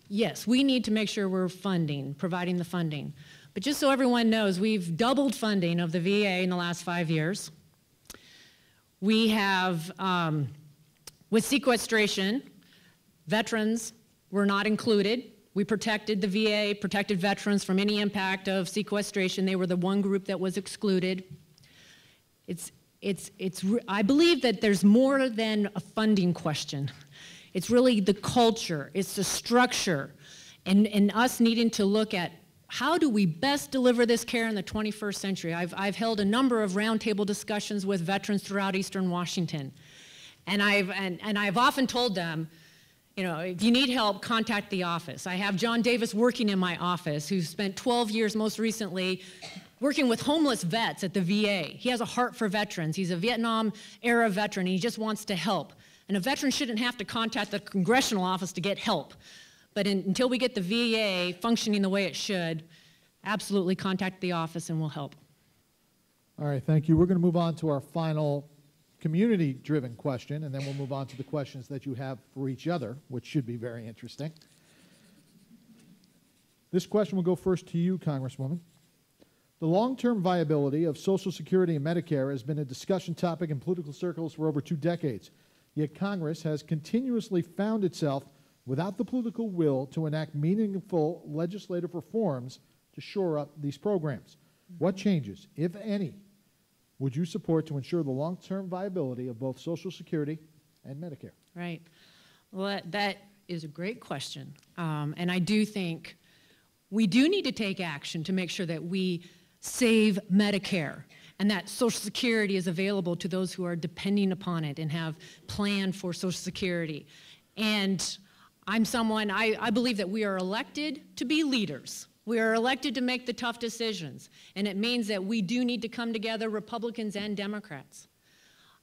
Yes, we need to make sure we're providing the funding. But just so everyone knows, we've doubled funding of the VA in the last 5 years. We have, with sequestration, veterans were not included. We protected the VA, protected veterans from any impact of sequestration. They were the one group that was excluded. I believe that there's more than a funding question. It's really the culture, it's the structure, and us needing to look at how do we best deliver this care in the 21st century. I've held a number of roundtable discussions with veterans throughout Eastern Washington, and I've often told them, you know, if you need help, contact the office. I have John Davis working in my office, who spent 12 years most recently working with homeless vets at the VA. He has a heart for veterans. He's a Vietnam-era veteran, and he just wants to help. And a veteran shouldn't have to contact the congressional office to get help. But until we get the VA functioning the way it should, absolutely contact the office and we'll help. All right, thank you. We're going to move on to our final community-driven question, and then we'll move on to the questions that you have for each other, which should be very interesting. This question will go first to you, Congresswoman. The long-term viability of Social Security and Medicare has been a discussion topic in political circles for over 2 decades, yet Congress has continuously found itself without the political will to enact meaningful legislative reforms to shore up these programs. What changes, if any, would you support to ensure the long-term viability of both Social Security and Medicare? Right. Well, that is a great question. And I do think we do need to take action to make sure that we save Medicare and that Social Security is available to those who are depending upon it and have planned for Social Security. And I'm someone, I believe that we are elected to be leaders. We are elected to make the tough decisions. And it means that we do need to come together, Republicans and Democrats.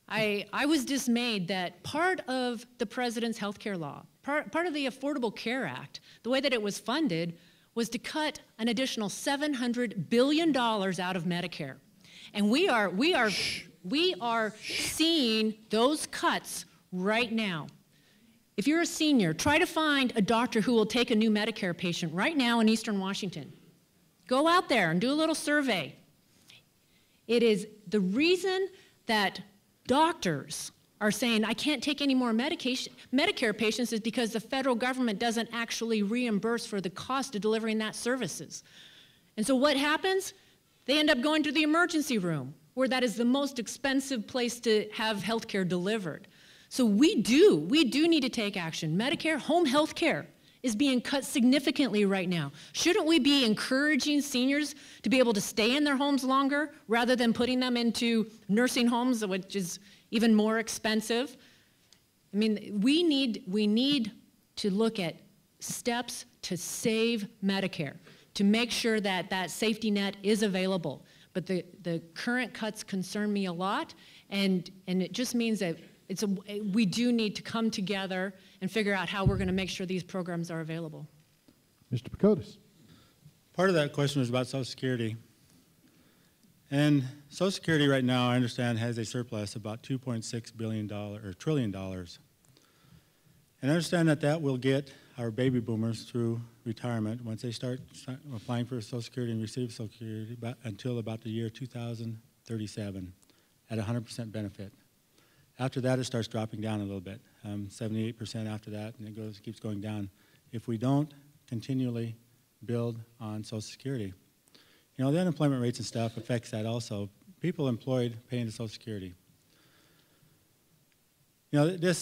I was dismayed that part of the president's health care law, part of the Affordable Care Act, the way that it was funded was to cut an additional $700 billion out of Medicare. And we are seeing those cuts right now. If you're a senior, try to find a doctor who will take a new Medicare patient right now in Eastern Washington. Go out there and do a little survey. It is the reason that doctors are saying, I can't take any more Medicare patients is because the federal government doesn't actually reimburse for the cost of delivering that services. And so what happens? They end up going to the emergency room, where that is the most expensive place to have health care delivered. So we do need to take action. Medicare, home health care is being cut significantly right now. Shouldn't we be encouraging seniors to be able to stay in their homes longer rather than putting them into nursing homes, which is even more expensive? I mean, we need to look at steps to save Medicare, to make sure that that safety net is available. But the current cuts concern me a lot, and it just means that we do need to come together and figure out how we're going to make sure these programs are available. Mr. Pacotis. Part of that question was about Social Security. And Social Security right now, I understand, has a surplus of about $2.6 billion or trillion dollars. And I understand that will get our baby boomers through retirement once they start applying for Social Security and receive Social Security until about the year 2037 at 100% benefit. After that, it starts dropping down a little bit, 78% after that, and it keeps going down if we don't continually build on Social Security. You know, the unemployment rates and stuff affects that also. People employed pay into Social Security. You know,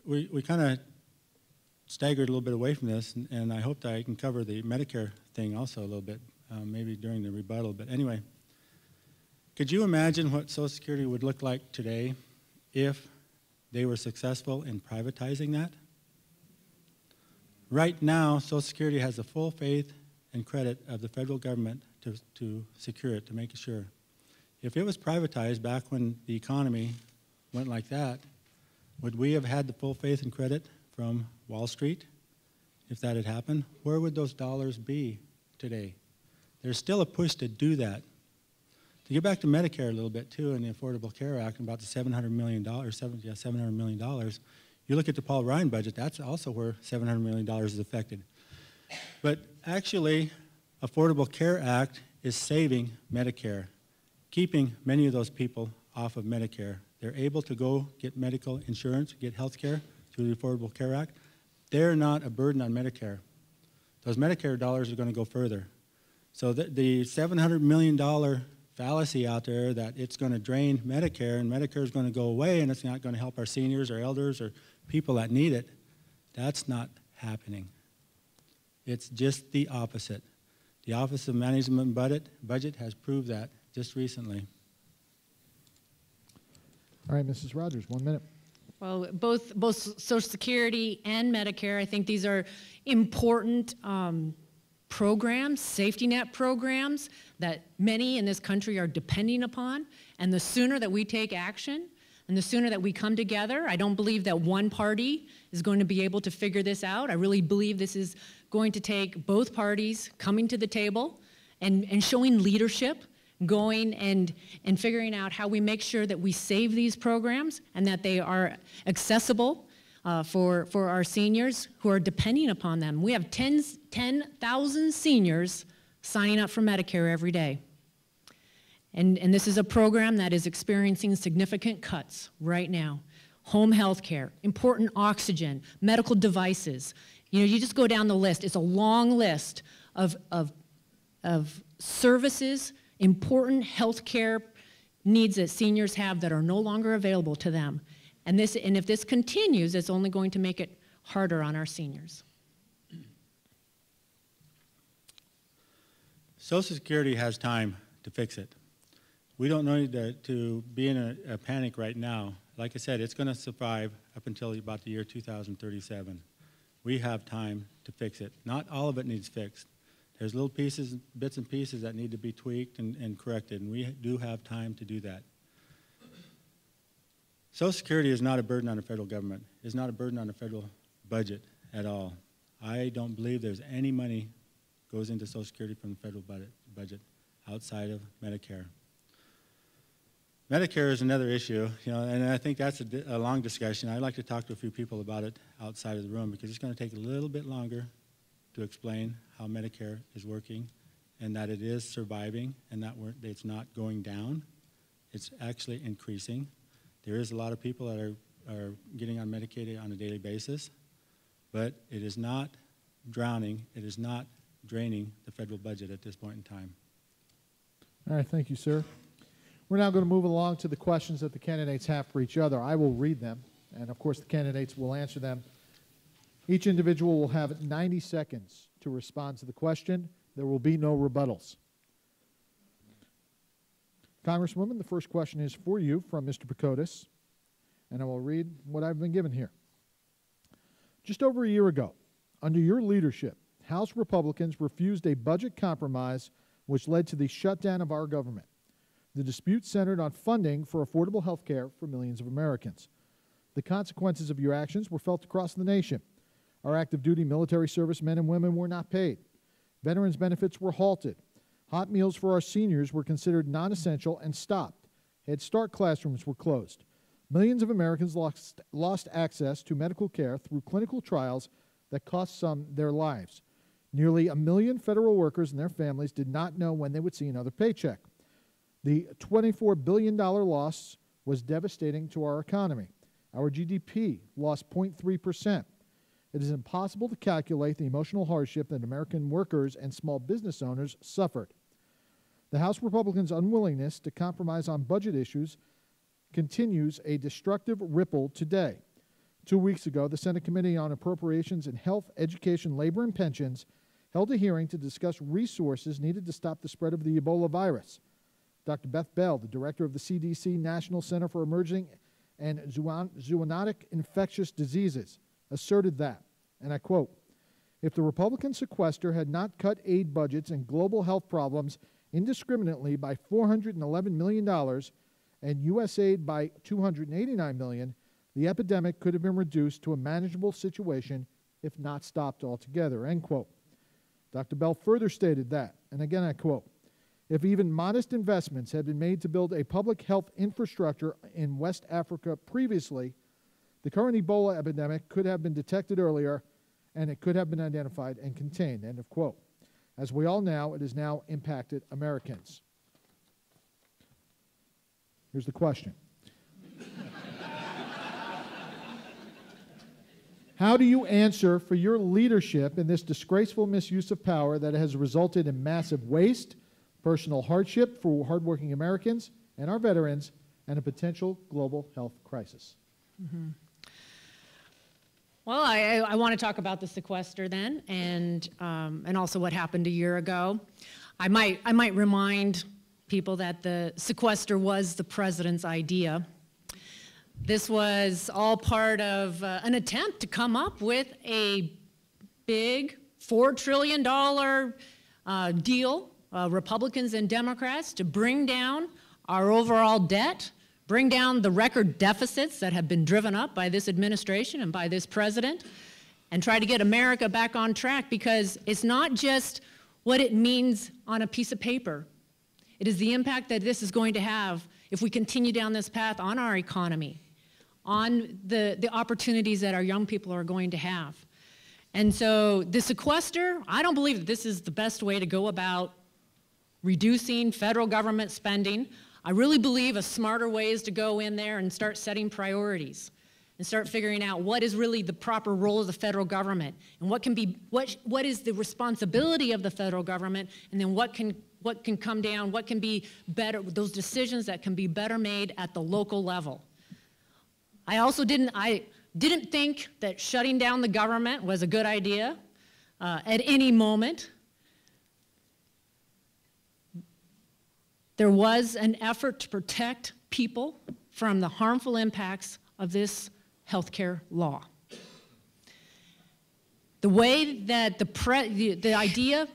we kind of staggered a little bit away from this, and I hope that I can cover the Medicare thing also a little bit, maybe during the rebuttal. But anyway, could you imagine what Social Security would look like today if they were successful in privatizing that? Right now, Social Security has the full faith and credit of the federal government to secure it, to make sure. If it was privatized back when the economy went like that, would we have had the full faith and credit from Wall Street if that had happened? Where would those dollars be today? There's still a push to do that. To get back to Medicare a little bit too, and the Affordable Care Act, and about the $700 million, $700 million. You look at the Paul Ryan budget, that's also where $700 million is affected. But actually, Affordable Care Act is saving Medicare, keeping many of those people off of Medicare. They're able to go get medical insurance, get health care through the Affordable Care Act. They're not a burden on Medicare. Those Medicare dollars are going to go further. So the $700 million fallacy out there that it's going to drain Medicare and Medicare is going to go away and it's not going to help our seniors or elders or people that need it. That's not happening. It's just the opposite. The Office of Management and Budget has proved that just recently. All right, Mrs. Rogers, 1 minute. Well, both Social Security and Medicare, I think these are important programs, safety net programs that many in this country are depending upon. And the sooner that we take action and the sooner that we come together, I don't believe that one party is going to be able to figure this out. I really believe this is going to take both parties coming to the table and showing leadership, going and figuring out how we make sure that we save these programs and that they are accessible for our seniors who are depending upon them. We have 10,000 seniors signing up for Medicare every day. And this is a program that is experiencing significant cuts right now. Home health care, important oxygen, medical devices. You know, you just go down the list. It's a long list of services, important health care needs that seniors have that are no longer available to them. And if this continues, it's only going to make it harder on our seniors. Social Security has time to fix it. We don't need to be in a panic right now. Like I said, it's going to survive up until about the year 2037. We have time to fix it. Not all of it needs fixed. There's little pieces, bits and pieces that need to be tweaked and corrected, and we do have time to do that. Social Security is not a burden on the federal government. It's not a burden on the federal budget at all. I don't believe there's any money goes into Social Security from the federal budget outside of Medicare. Medicare is another issue, you know, and I think that's a long discussion. I'd like to talk to a few people about it outside of the room because it's going to take a little bit longer to explain how Medicare is working and that it is surviving and that it's not going down. It's actually increasing. There is a lot of people that are getting on Medicaid on a daily basis, but it is not drowning. It is not draining the federal budget at this point in time. All right, thank you, sir. We're now going to move along to the questions that the candidates have for each other. I will read them, and of course the candidates will answer them. Each individual will have 90 seconds to respond to the question. There will be no rebuttals. Congresswoman, the first question is for you from Mr. Pakotis, and I will read what I've been given here. Just over a year ago, under your leadership, House Republicans refused a budget compromise which led to the shutdown of our government. The dispute centered on funding for affordable health care for millions of Americans. The consequences of your actions were felt across the nation. Our active duty military service men and women were not paid. Veterans benefits were halted. Hot meals for our seniors were considered non-essential and stopped. Head Start classrooms were closed. Millions of Americans lost access to medical care through clinical trials that cost some their lives. Nearly 1 million federal workers and their families did not know when they would see another paycheck. The $24 billion loss was devastating to our economy. Our GDP lost 0.3%. It is impossible to calculate the emotional hardship that American workers and small business owners suffered. The House Republicans' unwillingness to compromise on budget issues continues a destructive ripple today. 2 weeks ago, the Senate Committee on Appropriations in Health, Education, Labor, and Pensions held a hearing to discuss resources needed to stop the spread of the Ebola virus. Dr. Beth Bell, the director of the CDC National Center for Emerging and Zoonotic Infectious Diseases, asserted that, and I quote, "If the Republican sequester had not cut aid budgets and global health problems indiscriminately by $411 million and U.S. aid by $289 million, the epidemic could have been reduced to a manageable situation if not stopped altogether," end quote. Dr. Bell further stated that, and again I quote, "If even modest investments had been made to build a public health infrastructure in West Africa previously, the current Ebola epidemic could have been detected earlier and it could have been identified and contained," end of quote. As we all know, it has now impacted Americans. Here's the question. How do you answer for your leadership in this disgraceful misuse of power that has resulted in massive waste, personal hardship for hardworking Americans and our veterans, and a potential global health crisis. Well, I want to talk about the sequester then, and also what happened a year ago. I might remind people that the sequester was the president's idea. This was all part of an attempt to come up with a big $4 trillion deal, Republicans and Democrats, to bring down our overall debt, bring down the record deficits that have been driven up by this administration and by this president, and try to get America back on track, because it's not just what it means on a piece of paper. It is the impact that this is going to have if we continue down this path on our economy, on the opportunities that our young people are going to have. And so the sequester, I don't believe that this is the best way to go about reducing federal government spending. I really believe a smarter way is to go in there and start setting priorities and start figuring out what is really the proper role of the federal government, and what is the responsibility of the federal government, and then what can come down, what can be better, those decisions that can be better made at the local level. I didn't think that shutting down the government was a good idea at any moment. There was an effort to protect people from the harmful impacts of this healthcare law. The way that the idea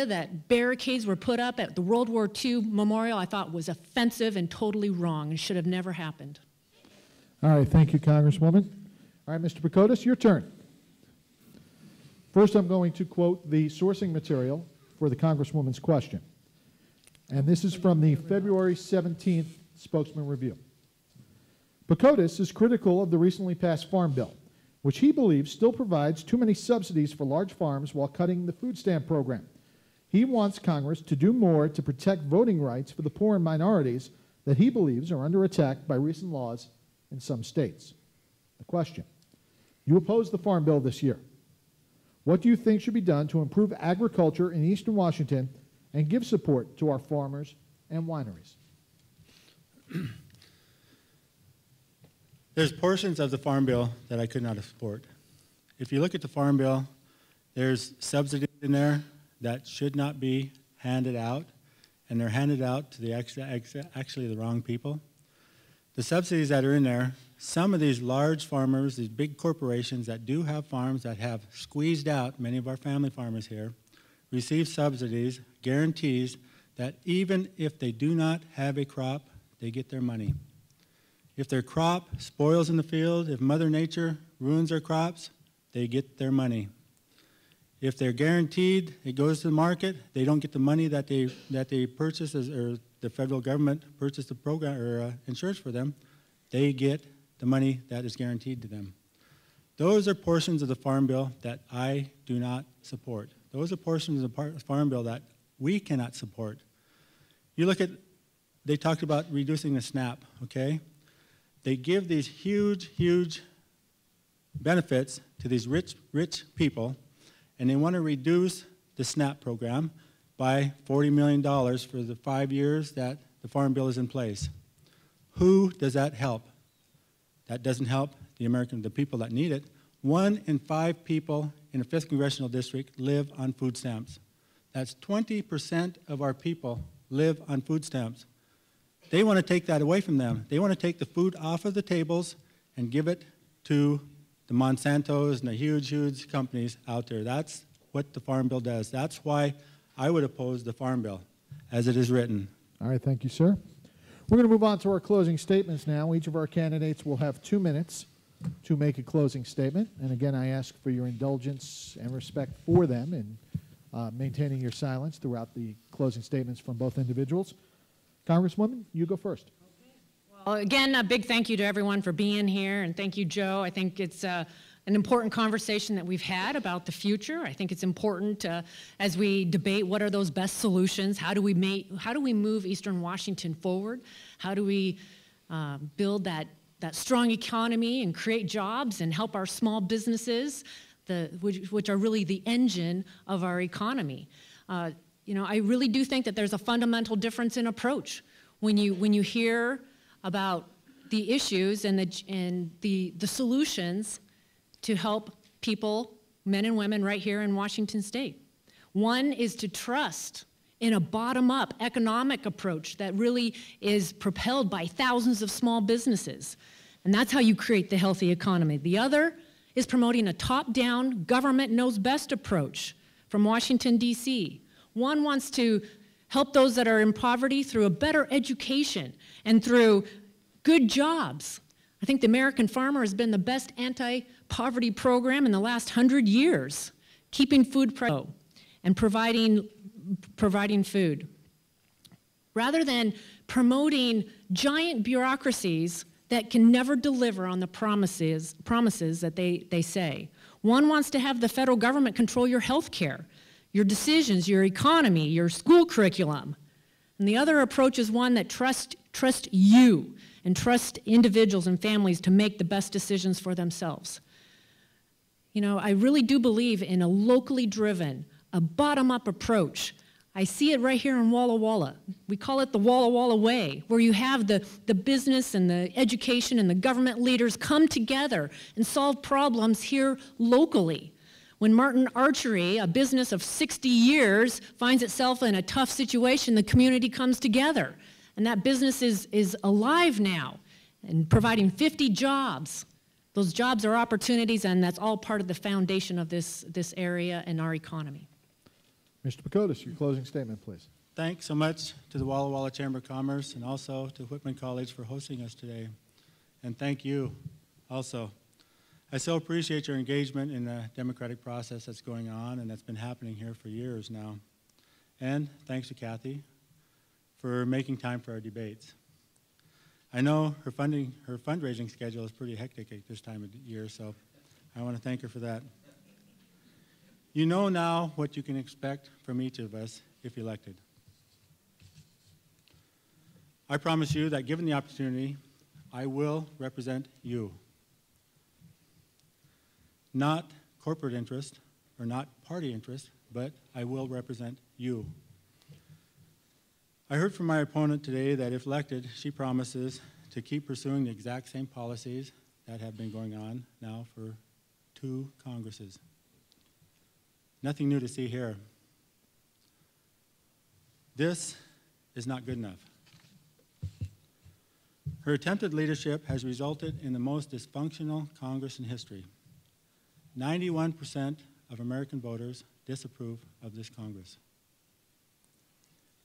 that barricades were put up at the World War II memorial, I thought was offensive and totally wrong and should have never happened. All right, thank you, Congresswoman. All right, Mr. Pakotis, your turn. First, I'm going to quote the sourcing material for the Congresswoman's question. And this is from the February 17th Spokesman Review. Pakotis is critical of the recently passed Farm Bill, which he believes still provides too many subsidies for large farms while cutting the food stamp program. He wants Congress to do more to protect voting rights for the poor and minorities that he believes are under attack by recent laws in some states. The question: you opposed the Farm Bill this year. What do you think should be done to improve agriculture in Eastern Washington and give support to our farmers and wineries? There's portions of the Farm Bill that I could not support. If you look at the Farm Bill, there's subsidies in there that should not be handed out, and they're handed out to the actually the wrong people. The subsidies that are in there, some of these large farmers, these big corporations that do have farms that have squeezed out many of our family farmers here, receive subsidies, guarantees that even if they do not have a crop, they get their money. If their crop spoils in the field, if Mother Nature ruins their crops, they get their money. If they're guaranteed, it goes to the market, they don't get the money that they purchase, or the federal government purchased the program or insurance for them, they get the money that is guaranteed to them. Those are portions of the Farm Bill that I do not support. Those are portions of the Farm Bill that we cannot support. You look at, they talked about reducing the SNAP, okay? They give these huge, huge benefits to these rich people, and they want to reduce the SNAP program by $40 million for the 5 years that the Farm Bill is in place. Who does that help? That doesn't help the people that need it. 1 in 5 people in the 5th Congressional District live on food stamps. That's 20% of our people live on food stamps. They want to take that away from them. They want to take the food off of the tables and give it to the Monsantos and the huge, huge companies out there. That's what the Farm Bill does. That's why I would oppose the Farm Bill as it is written. All right, thank you, sir. We're going to move on to our closing statements now. Each of our candidates will have 2 minutes to make a closing statement. And again, I ask for your indulgence and respect for them in maintaining your silence throughout the closing statements from both individuals. Congresswoman, you go first. Well, again, a big thank you to everyone for being here, and thank you, Joe. I think it's an important conversation that we've had about the future. I think it's important as we debate what are those best solutions, how do we move Eastern Washington forward, how do we build that strong economy and create jobs and help our small businesses, which are really the engine of our economy. you know, I really do think that there's a fundamental difference in approach when you hear about the issues and the solutions to help people, men and women, right here in Washington State. One is to trust in a bottom-up economic approach that really is propelled by thousands of small businesses. And that's how you create the healthy economy. The other is promoting a top-down, government-knows-best approach from Washington, D.C. One wants to help those that are in poverty through a better education and through good jobs. I think the American farmer has been the best anti-poverty program in the last 100 years, keeping food prices low and providing food. Rather than promoting giant bureaucracies that can never deliver on the promises that they say. One wants to have the federal government control your health care, your decisions, your economy, your school curriculum. And the other approach is one that trusts you and trust individuals and families to make the best decisions for themselves. You know, I really do believe in a locally driven, a bottom-up approach. I see it right here in Walla Walla. We call it the Walla Walla way, where you have the business and the education and the government leaders come together and solve problems here locally. When Martin Archery, a business of 60 years, finds itself in a tough situation, the community comes together. And that business is alive now and providing 50 jobs. Those jobs are opportunities, and that's all part of the foundation of this area and our economy. Mr. Pakotis, your closing statement, please. Thanks so much to the Walla Walla Chamber of Commerce and also to Whitman College for hosting us today. And thank you also. I so appreciate your engagement in the democratic process that's going on and that's been happening here for years now. And thanks to Kathy for making time for our debates. I know her fundraising schedule is pretty hectic at this time of year, so I want to thank her for that. You know now what you can expect from each of us if elected. I promise you that given the opportunity, I will represent you. Not corporate interest or not party interest, but I will represent you. I heard from my opponent today that if elected, she promises to keep pursuing the exact same policies that have been going on now for 2 Congresses. Nothing new to see here. This is not good enough. Her attempted leadership has resulted in the most dysfunctional Congress in history. 91% of American voters disapprove of this Congress.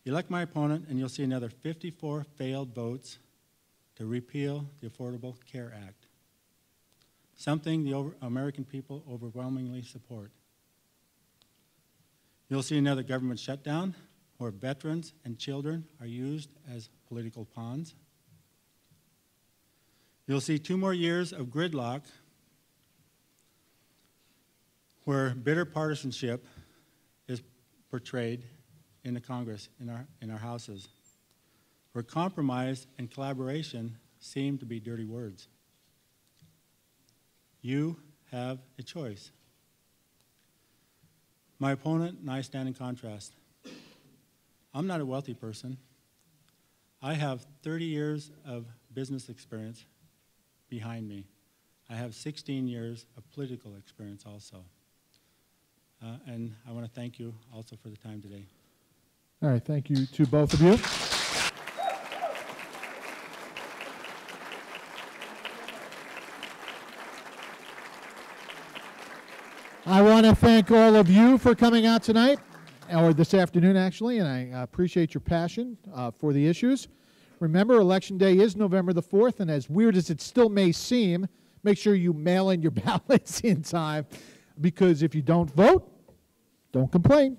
Elect my opponent and you'll see another 54 failed votes to repeal the Affordable Care Act, something the American people overwhelmingly support. You'll see another government shutdown where veterans and children are used as political pawns. You'll see 2 more years of gridlock where bitter partisanship is portrayed in the Congress, in our houses, where compromise and collaboration seem to be dirty words. You have a choice. My opponent and I stand in contrast. I'm not a wealthy person. I have 30 years of business experience behind me. I have 16 years of political experience also. And I want to thank you also for the time today. All right, thank you to both of you. I want to thank all of you for coming out tonight, or this afternoon actually, and I appreciate your passion for the issues. Remember, Election Day is November the 4th, and as weird as it still may seem, make sure you mail in your ballots in time, because if you don't vote, don't complain.